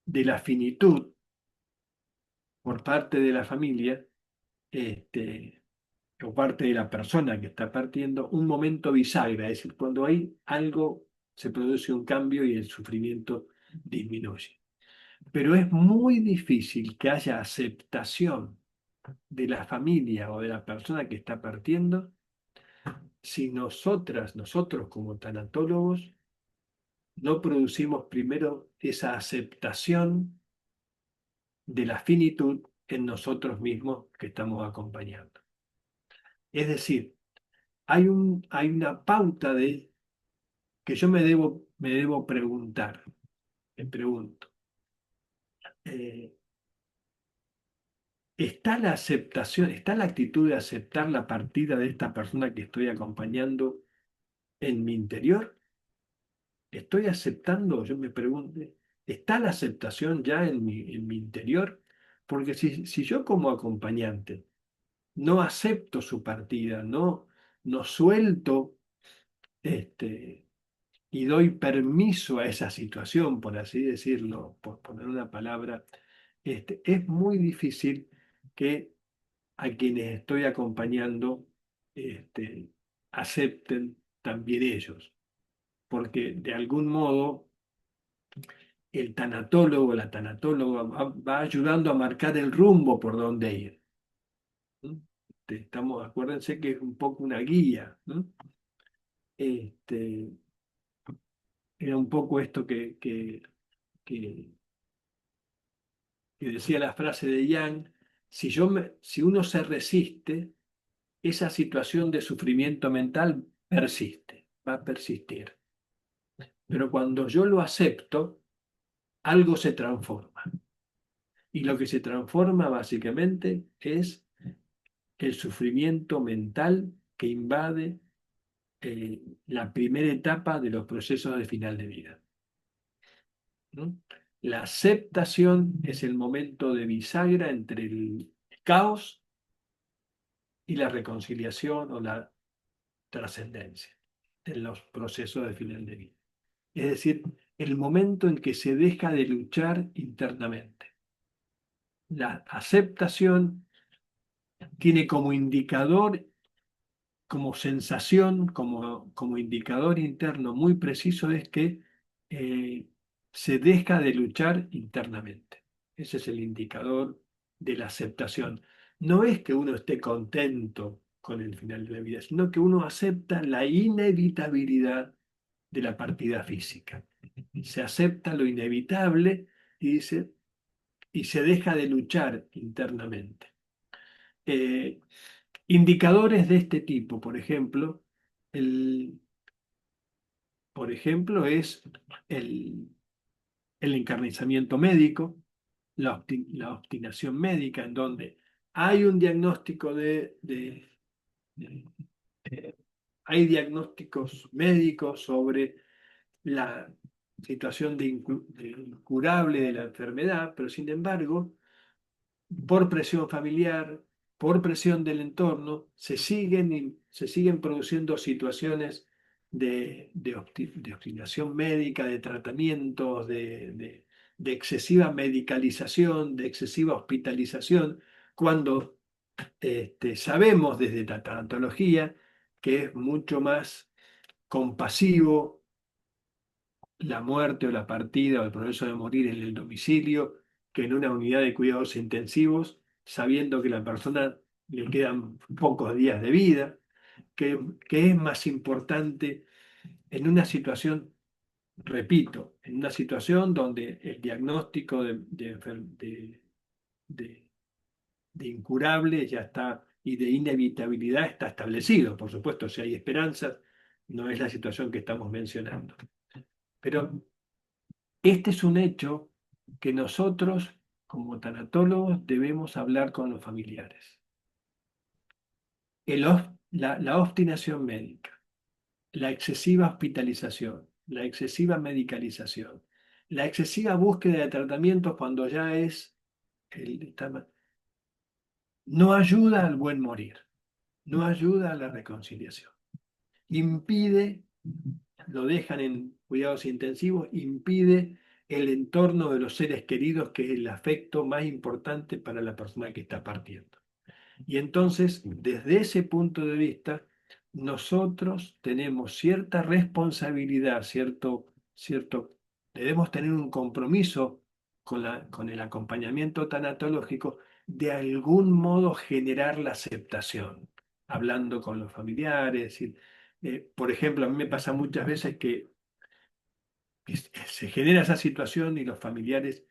de la finitud por parte de la familia, este, o parte de la persona que está partiendo, un momento bisagra, es decir, cuando hay algo, se produce un cambio y el sufrimiento disminuye. Pero es muy difícil que haya aceptación de la familia o de la persona que está partiendo si nosotros como tanatólogos, no producimos primero esa aceptación de la finitud en nosotros mismos que estamos acompañando. Es decir, hay una pauta de que yo me debo preguntar, me pregunto, eh, ¿está la aceptación, está la actitud de aceptar la partida de esta persona que estoy acompañando en mi interior? ¿Estoy aceptando? Yo me pregunto, está la aceptación ya en mi interior, porque si yo como acompañante no acepto su partida, no suelto y doy permiso a esa situación, por así decirlo, por poner una palabra, es muy difícil que a quienes estoy acompañando este, acepten también ellos, porque de algún modo el tanatólogo, la tanatóloga va ayudando a marcar el rumbo por donde ir. ¿No? Acuérdense que es un poco una guía, ¿no? Este, Era un poco esto que- que decía la frase de Yang, si uno se resiste, esa situación de sufrimiento mental persiste, va a persistir. Pero cuando yo lo acepto, algo se transforma. Y lo que se transforma básicamente es el sufrimiento mental que invade la primera etapa de los procesos de final de vida. ¿No? La aceptación es el momento de bisagra entre el caos y la reconciliación o la trascendencia en los procesos de final de vida. Es decir, el momento en que se deja de luchar internamente. La aceptación tiene como indicador, como sensación, como indicador interno muy preciso es que eh, se deja de luchar internamente. Ese es el indicador de la aceptación. No es que uno esté contento con el final de la vida, sino que uno acepta la inevitabilidad de la partida física. Se acepta lo inevitable y dice, y se deja de luchar internamente. Eh, Indicadores de este tipo, el, por ejemplo, es el, el encarnizamiento médico, la obstinación médica, en donde hay un diagnóstico de- hay diagnósticos médicos sobre la situación de incurable de la enfermedad, pero sin embargo, por presión familiar, por presión del entorno, se siguen produciendo situaciones de obstinación médica, de tratamientos, de excesiva medicalización, de excesiva hospitalización, cuando sabemos desde la tanatología que es mucho más compasivo la muerte o la partida o el proceso de morir en el domicilio que en una unidad de cuidados intensivos, sabiendo que la persona le quedan pocos días de vida, que es más importante en una situación, repito, en una situación donde el diagnóstico de- de incurable ya está y de inevitabilidad está establecido. Por supuesto, si hay esperanzas, no es la situación que estamos mencionando. Pero este es un hecho que nosotros, como tanatólogos, debemos hablar con los familiares. La obstinación médica, la excesiva hospitalización, la excesiva medicalización, la excesiva búsqueda de tratamientos cuando ya es, no ayuda al buen morir, no ayuda a la reconciliación. Impide, lo dejan en cuidados intensivos, impide el entorno de los seres queridos, que es el afecto más importante para la persona que está partiendo. Y entonces, desde ese punto de vista, nosotros tenemos cierta responsabilidad, debemos tener un compromiso con el acompañamiento tanatológico, de algún modo generar la aceptación, hablando con los familiares. Es decir, por ejemplo, a mí me pasa muchas veces que se genera esa situación y los familiares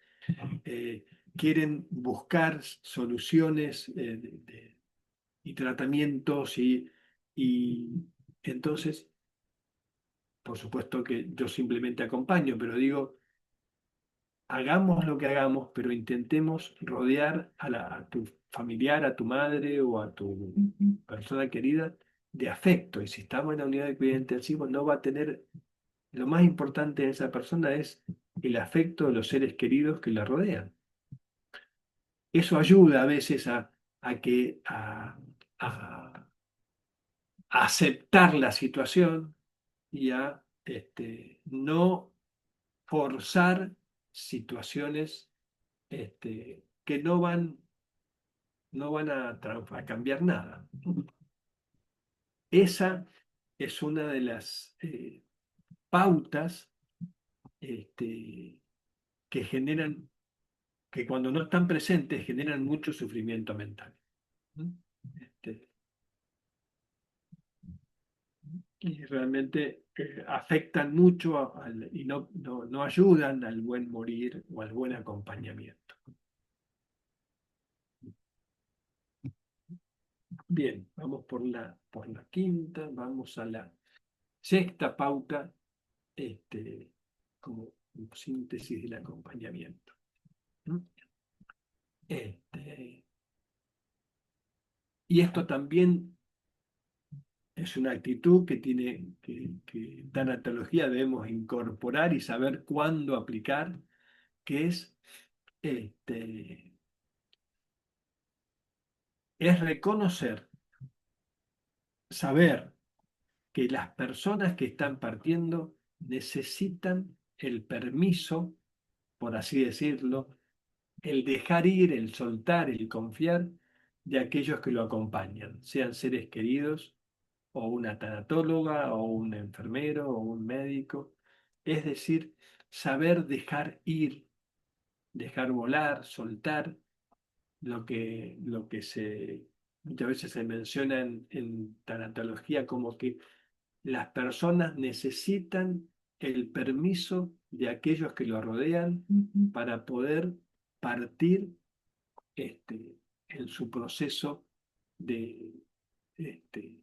eh, quieren buscar soluciones y tratamientos y entonces, por supuesto que yo simplemente acompaño, pero digo, hagamos lo que hagamos, pero intentemos rodear a tu familiar, a tu madre o a tu persona querida de afecto. Y si estamos en la unidad de cuidado intensivo, no va a tener, lo más importante de esa persona es el afecto de los seres queridos que la rodean. Eso ayuda a veces a aceptar la situación y a no forzar situaciones que no van a cambiar nada. Esa es una de las pautas este, que generan, que cuando no están presentes generan mucho sufrimiento mental. ¿Mm? Este, y realmente afectan mucho y no ayudan al buen morir o al buen acompañamiento. Bien, vamos por la quinta, vamos a la sexta pauta, como síntesis del acompañamiento. ¿Mm? Este, y esto también es una actitud que tiene que tanatología debemos incorporar y saber cuándo aplicar, que este, es reconocer, saber que las personas que están partiendo necesitan el permiso, por así decirlo, el dejar ir, el soltar, el confiar de aquellos que lo acompañan, sean seres queridos o una tanatóloga o un enfermero o un médico. Es decir, saber dejar ir, dejar volar, soltar lo que muchas veces se menciona en tanatología como que las personas necesitan el permiso de aquellos que lo rodean para poder partir en su proceso de, este,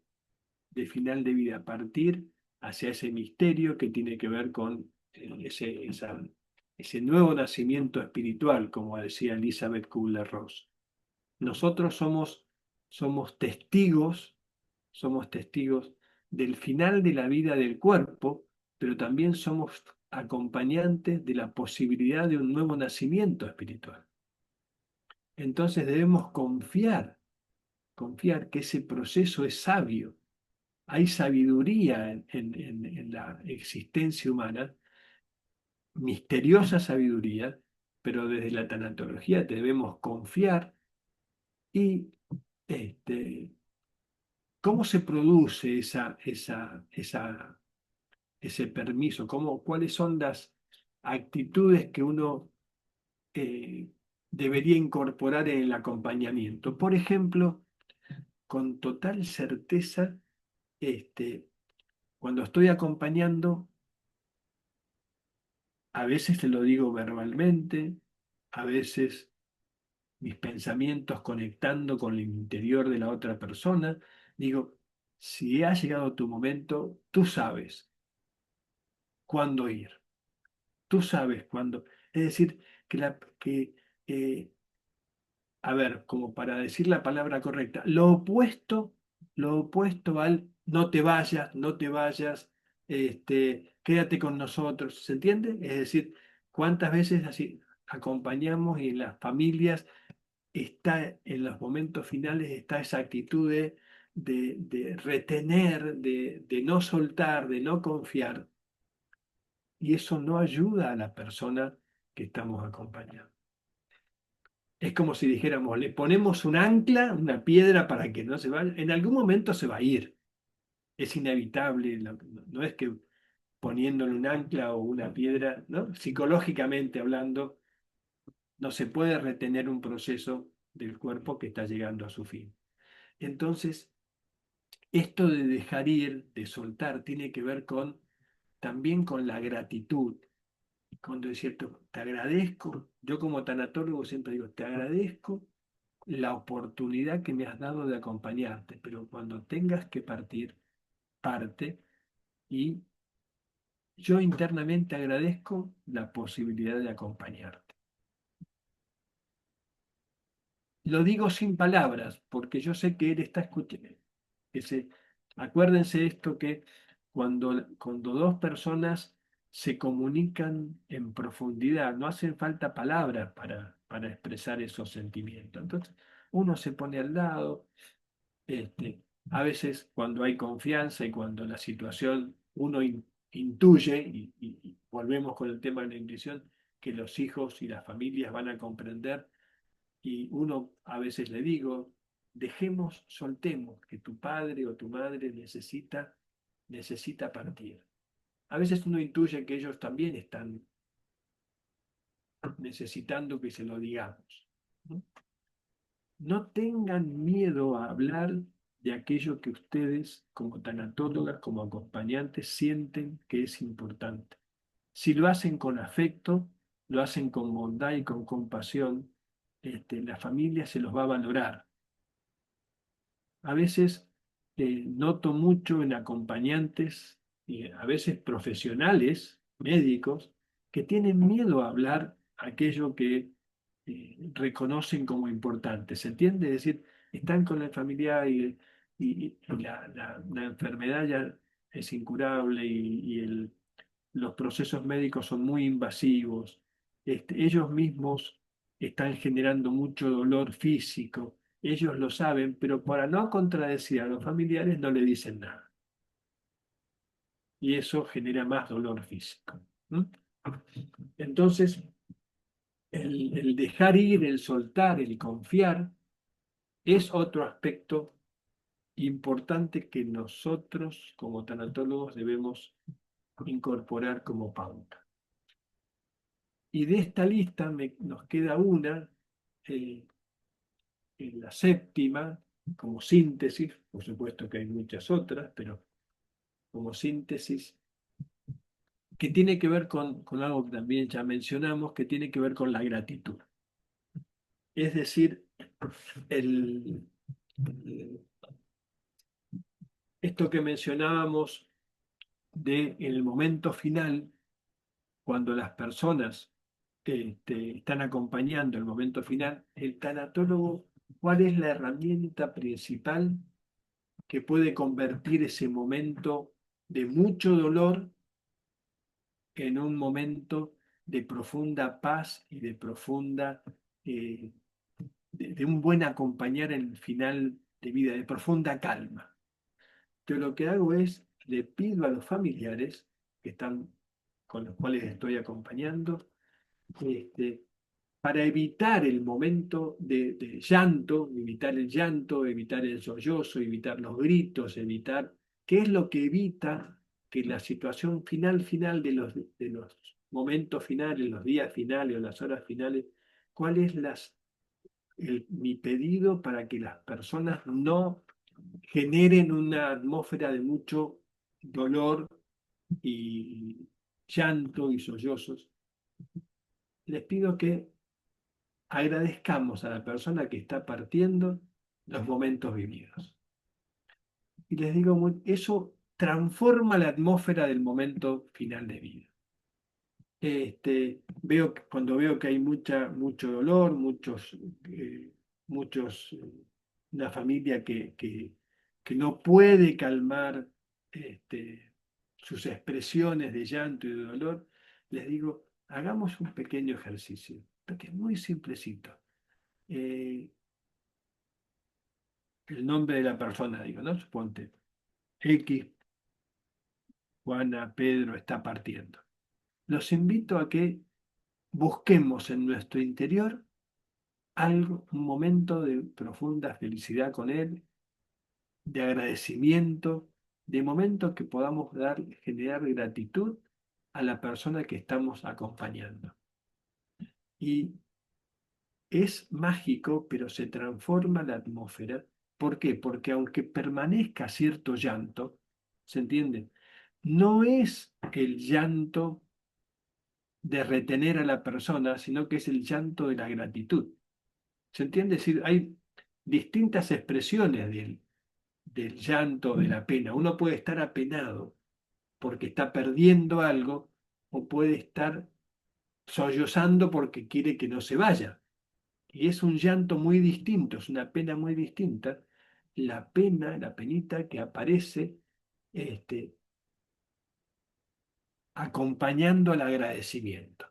de final de vida, partir hacia ese misterio que tiene que ver con ese nuevo nacimiento espiritual, como decía Elizabeth Kubler-Ross. Nosotros somos testigos del final de la vida del cuerpo, pero también somos acompañantes de la posibilidad de un nuevo nacimiento espiritual. Entonces debemos confiar que ese proceso es sabio. Hay sabiduría en la existencia humana, misteriosa sabiduría, pero desde la tanatología debemos confiar y ¿cómo se produce ese permiso? ¿Cuáles son las actitudes que uno eh, debería incorporar en el acompañamiento? Por ejemplo, con total certeza, cuando estoy acompañando, a veces te lo digo verbalmente, a veces mis pensamientos conectando con el interior de la otra persona, digo, si ha llegado tu momento, tú sabes cuándo ir, tú sabes cuándo. Es decir, que a ver, como para decir la palabra correcta, lo opuesto al no te vayas, no te vayas, quédate con nosotros, ¿se entiende? Es decir, cuántas veces así acompañamos y en las familias está, en los momentos finales, está esa actitud de retener, de no soltar, de no confiar, y eso no ayuda a la persona que estamos acompañando. Es como si dijéramos, le ponemos un ancla, una piedra para que no se vaya. En algún momento se va a ir. Es inevitable. No es que poniéndole un ancla o una piedra, ¿no? Psicológicamente hablando, no se puede retener un proceso del cuerpo que está llegando a su fin. Entonces, esto de dejar ir, de soltar, tiene que ver también con la gratitud. Cuando es cierto, te agradezco, yo como tanatólogo siempre digo, te agradezco la oportunidad que me has dado de acompañarte, pero cuando tengas que partir, parte y yo internamente agradezco la posibilidad de acompañarte. Lo digo sin palabras, porque yo sé que él está escuchando. Acuérdense esto que cuando dos personas se comunican en profundidad, no hacen falta palabras para expresar esos sentimientos. Entonces, uno se pone al lado, a veces cuando hay confianza y cuando la situación uno intuye, y volvemos con el tema de la intuición, que los hijos y las familias van a comprender, y uno a veces le digo, dejemos, soltemos, que tu padre o tu madre necesita partir. A veces uno intuye que ellos también están necesitando que se lo digamos, ¿no? No tengan miedo a hablar de aquello que ustedes, como tanatólogas, como acompañantes, sienten que es importante. Si lo hacen con afecto, lo hacen con bondad y con compasión, la familia se los va a valorar. A veces noto mucho en acompañantes, y a veces profesionales, médicos, que tienen miedo a hablar aquello que reconocen como importante. ¿Se entiende? Es decir, están con la familia y la enfermedad ya es incurable y los procesos médicos son muy invasivos. Ellos mismos están generando mucho dolor físico. Ellos lo saben, pero para no contradecir a los familiares no le dicen nada. Y eso genera más dolor físico. ¿Mm? Entonces, el dejar ir, el soltar, el confiar, es otro aspecto importante que nosotros como tanatólogos debemos incorporar como pauta. Y de esta lista nos queda una, eh, en la séptima, como síntesis, por supuesto que hay muchas otras, pero como síntesis, que tiene que ver con algo que también ya mencionamos, que tiene que ver con la gratitud. Es decir, el, esto que mencionábamos de en el momento final, cuando las personas están acompañando el momento final, el tanatólogo, ¿cuál es la herramienta principal que puede convertir ese momento de mucho dolor en un momento de profunda paz y de profunda, eh, de un buen acompañar en el final de vida, de profunda calma? Yo lo que hago es, le pido a los familiares que están, con los cuales estoy acompañando, este, para evitar el momento de llanto, evitar el llanto, evitar el sollozo, evitar los gritos, evitar, ¿qué es lo que evita que la situación final de los momentos finales, los días finales o las horas finales, cuál es mi pedido para que las personas no generen una atmósfera de mucho dolor y llanto y sollozos? Les pido que agradezcamos a la persona que está partiendo los momentos vividos. Y les digo, eso transforma la atmósfera del momento final de vida. Cuando veo que hay mucho dolor, muchos, una familia que no puede calmar sus expresiones de llanto y de dolor, les digo, hagamos un pequeño ejercicio, porque es muy simplecito. Eh, el nombre de la persona, digo, ¿no? Suponte, X, Juana, Pedro está partiendo. Los invito a que busquemos en nuestro interior algo, un momento de profunda felicidad con él, de agradecimiento, de momentos que podamos generar gratitud a la persona que estamos acompañando. Y es mágico, pero se transforma la atmósfera. ¿Por qué? Porque aunque permanezca cierto llanto, ¿se entiende? No es el llanto de retener a la persona, sino que es el llanto de la gratitud. ¿Se entiende? Es decir, hay distintas expresiones del llanto, de la pena. Uno puede estar apenado porque está perdiendo algo o puede estar sollozando porque quiere que no se vaya. Y es un llanto muy distinto, es una pena muy distinta. La pena, la penita que aparece este, acompañando al agradecimiento.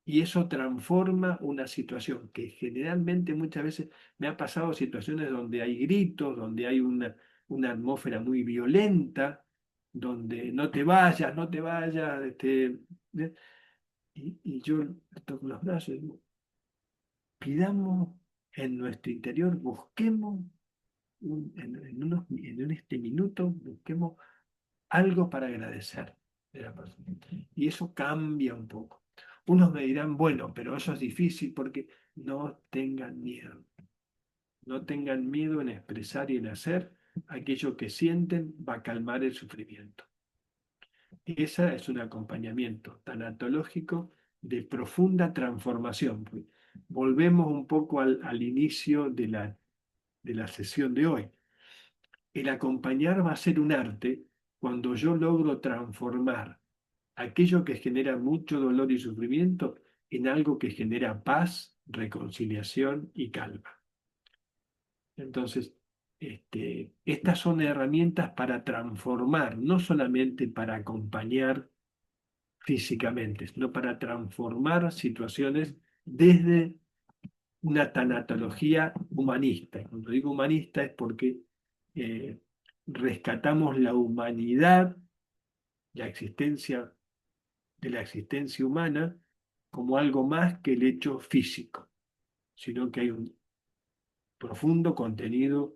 Y eso transforma una situación que generalmente muchas veces me ha pasado situaciones donde hay gritos, donde hay una atmósfera muy violenta, donde no te vayas, no te vayas, ¿eh? Y yo toco los brazos y digo, pidamos en nuestro interior, busquemos en este minuto, busquemos algo para agradecer de la persona. Y eso cambia un poco. Unos me dirán, bueno, pero eso es difícil porque no tengan miedo. No tengan miedo en expresar y en hacer aquello que sienten, va a calmar el sufrimiento. Ese es un acompañamiento tanatológico de profunda transformación. Volvemos un poco al inicio de la sesión de hoy. El acompañar va a ser un arte cuando yo logro transformar aquello que genera mucho dolor y sufrimiento en algo que genera paz, reconciliación y calma. Entonces, estas son herramientas para transformar, no solamente para acompañar físicamente, sino para transformar situaciones desde una tanatología humanista. Cuando digo humanista es porque eh, rescatamos la humanidad, la existencia de la existencia humana como algo más que el hecho físico, sino que hay un profundo contenido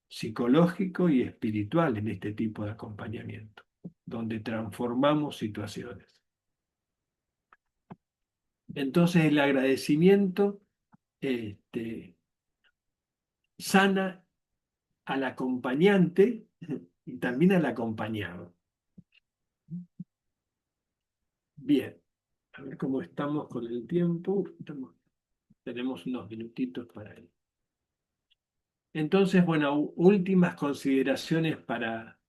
psicológico y espiritual en este tipo de acompañamiento, donde transformamos situaciones. Entonces el agradecimiento sana al acompañante y también al acompañado. Bien, a ver cómo estamos con el tiempo. Tenemos unos minutitos para él. Entonces, bueno, últimas consideraciones para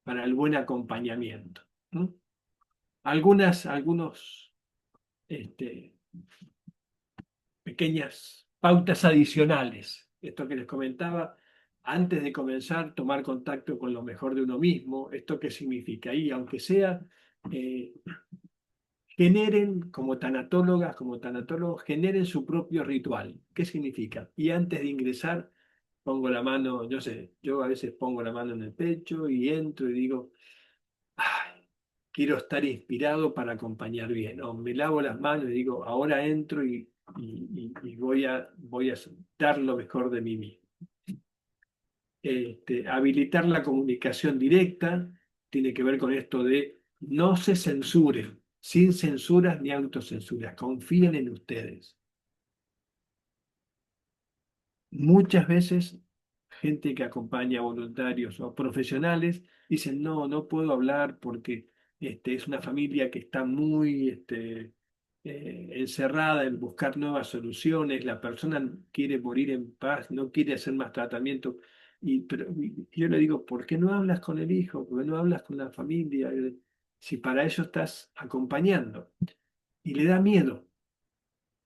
el buen acompañamiento, ¿no? Algunos este, pequeñas pautas adicionales. Esto que les comentaba, antes de comenzar, tomar contacto con lo mejor de uno mismo. ¿Esto qué significa? Y aunque sea, eh, generen como tanatólogas, como tanatólogos, generen su propio ritual. ¿Qué significa? Y antes de ingresar, pongo la mano, yo sé, yo a veces pongo la mano en el pecho y entro y digo, ay, quiero estar inspirado para acompañar bien. O me lavo las manos y digo, ahora entro y voy a dar lo mejor de mí mismo. Habilitar la comunicación directa tiene que ver con esto de no se censuren, sin censuras ni autocensuras, confíen en ustedes. Muchas veces gente que acompaña a voluntarios o profesionales dicen, no, no puedo hablar porque es una familia que está muy encerrada en buscar nuevas soluciones, la persona quiere morir en paz, no quiere hacer más tratamiento. Y yo le digo, ¿por qué no hablas con el hijo? ¿Por qué no hablas con la familia? Si para eso estás acompañando. Y le da miedo.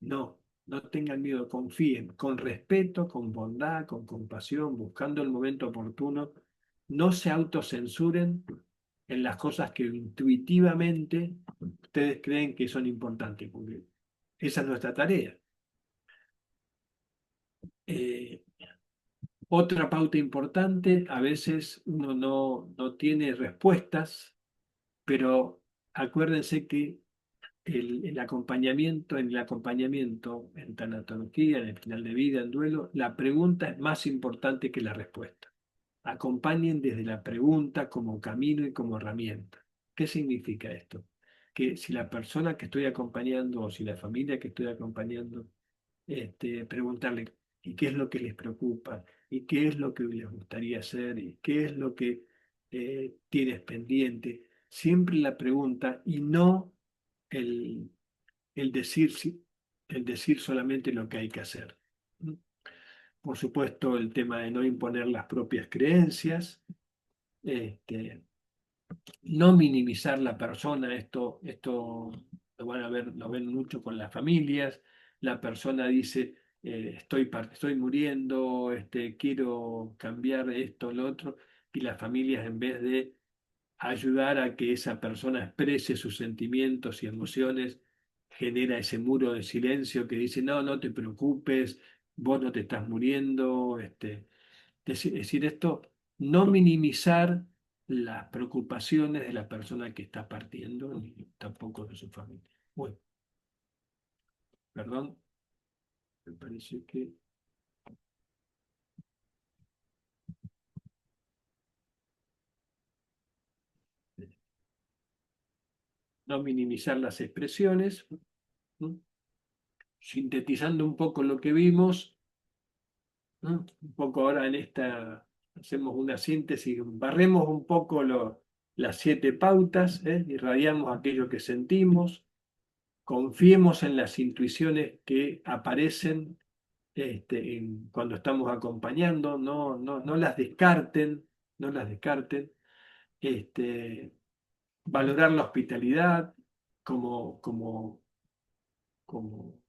No, no tengan miedo, confíen con respeto, con bondad, con compasión, buscando el momento oportuno. No se autocensuren en las cosas que intuitivamente ustedes creen que son importantes, porque esa es nuestra tarea. Eh, Otra pauta importante, a veces uno no tiene respuestas, pero acuérdense que en el acompañamiento en tanatología, en el final de vida, en duelo, la pregunta es más importante que la respuesta. Acompañen desde la pregunta como camino y como herramienta. ¿Qué significa esto? Que si la persona que estoy acompañando o si la familia que estoy acompañando, preguntarle ¿y qué es lo que les preocupa? ¿Y qué es lo que les gustaría hacer? ¿Y qué es lo que tienes pendiente? Siempre la pregunta y no el, el decir, el decir solamente lo que hay que hacer. Por supuesto, el tema de no imponer las propias creencias, este, no minimizar la persona, esto lo van a ver, lo ven mucho con las familias. La persona dice, estoy muriendo, quiero cambiar esto, lo otro, y las familias en vez de ayudar a que esa persona exprese sus sentimientos y emociones, genera ese muro de silencio que dice, no, no te preocupes, vos no te estás muriendo. Decir esto, no minimizar las preocupaciones de la persona que está partiendo, ni tampoco de su familia. Bueno, perdón, me parece que no minimizar las expresiones, ¿no? Sintetizando un poco lo que vimos, ¿no? Un poco ahora en esta, hacemos una síntesis, barremos un poco las 7 pautas, irradiamos aquello que sentimos, confiemos en las intuiciones que aparecen cuando estamos acompañando, no las descarten, no las descarten. Este, valorar la hospitalidad como como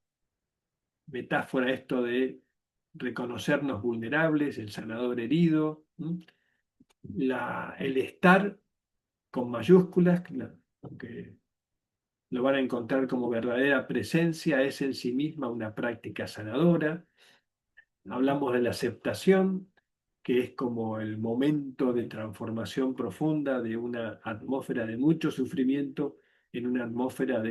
metáfora esto de reconocernos vulnerables, el sanador herido, ¿m? El estar con mayúsculas, que lo van a encontrar como verdadera presencia, es en sí misma una práctica sanadora. Hablamos de la aceptación, que es como el momento de transformación profunda de una atmósfera de mucho sufrimiento en una atmósfera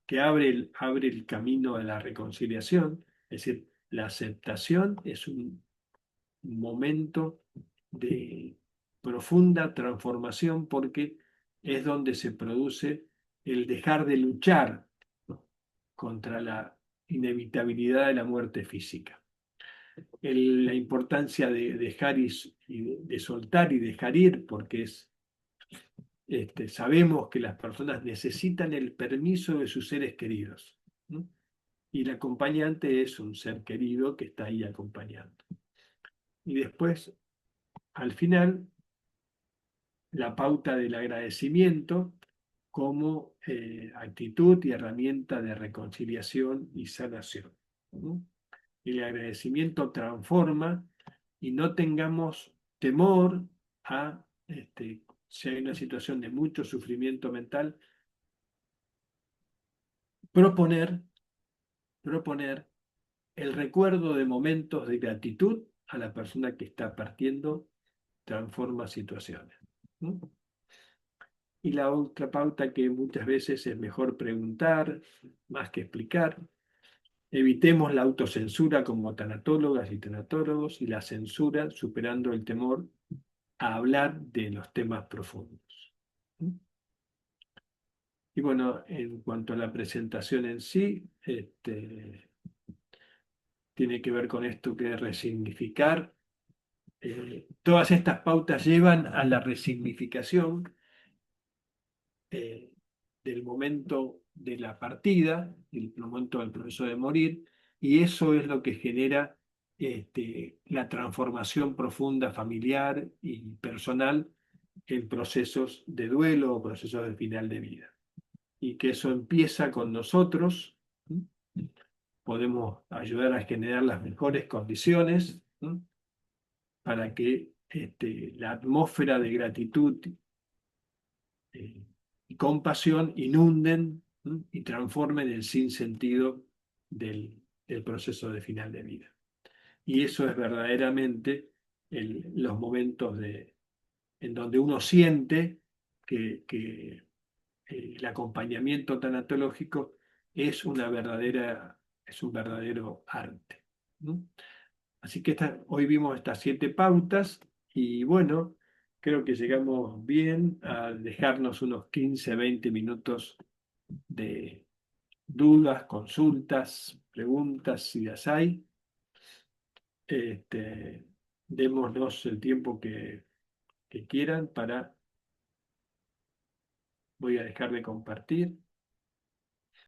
que abre el camino a la reconciliación. Es decir, la aceptación es un momento de profunda transformación porque es donde se produce el dejar de luchar, ¿no?, contra la inevitabilidad de la muerte física. La importancia de dejar y de soltar y dejar ir, porque sabemos que las personas necesitan el permiso de sus seres queridos, ¿no? Y el acompañante es un ser querido que está ahí acompañando. Y después, al final, la pauta del agradecimiento como actitud y herramienta de reconciliación y sanación, ¿no? El agradecimiento transforma y no tengamos temor a, si hay una situación de mucho sufrimiento mental, proponer, proponer el recuerdo de momentos de gratitud a la persona que está partiendo, transforma situaciones, ¿no? Y la otra pauta que muchas veces es mejor preguntar más que explicar. Evitemos la autocensura como tanatólogas y tanatólogos y la censura superando el temor a hablar de los temas profundos. Y bueno, en cuanto a la presentación en sí, tiene que ver con esto que es resignificar. Todas estas pautas llevan a la resignificación eh, del momento de la partida, el momento del proceso de morir, y eso es lo que genera la transformación profunda familiar y personal en procesos de duelo o procesos de final de vida. Y que eso empieza con nosotros, ¿sí? Podemos ayudar a generar las mejores condiciones, ¿sí?, para que la atmósfera de gratitud eh, y compasión inunden, ¿sí?, y transformen el sinsentido del proceso de final de vida. Y eso es verdaderamente los momentos en donde uno siente que el acompañamiento tanatológico es un verdadero arte, ¿no? Así que hoy vimos estas 7 pautas y bueno, creo que llegamos bien a dejarnos unos 15, 20 minutos de dudas, consultas, preguntas, si las hay. Este, démonos el tiempo que quieran voy a dejar de compartir.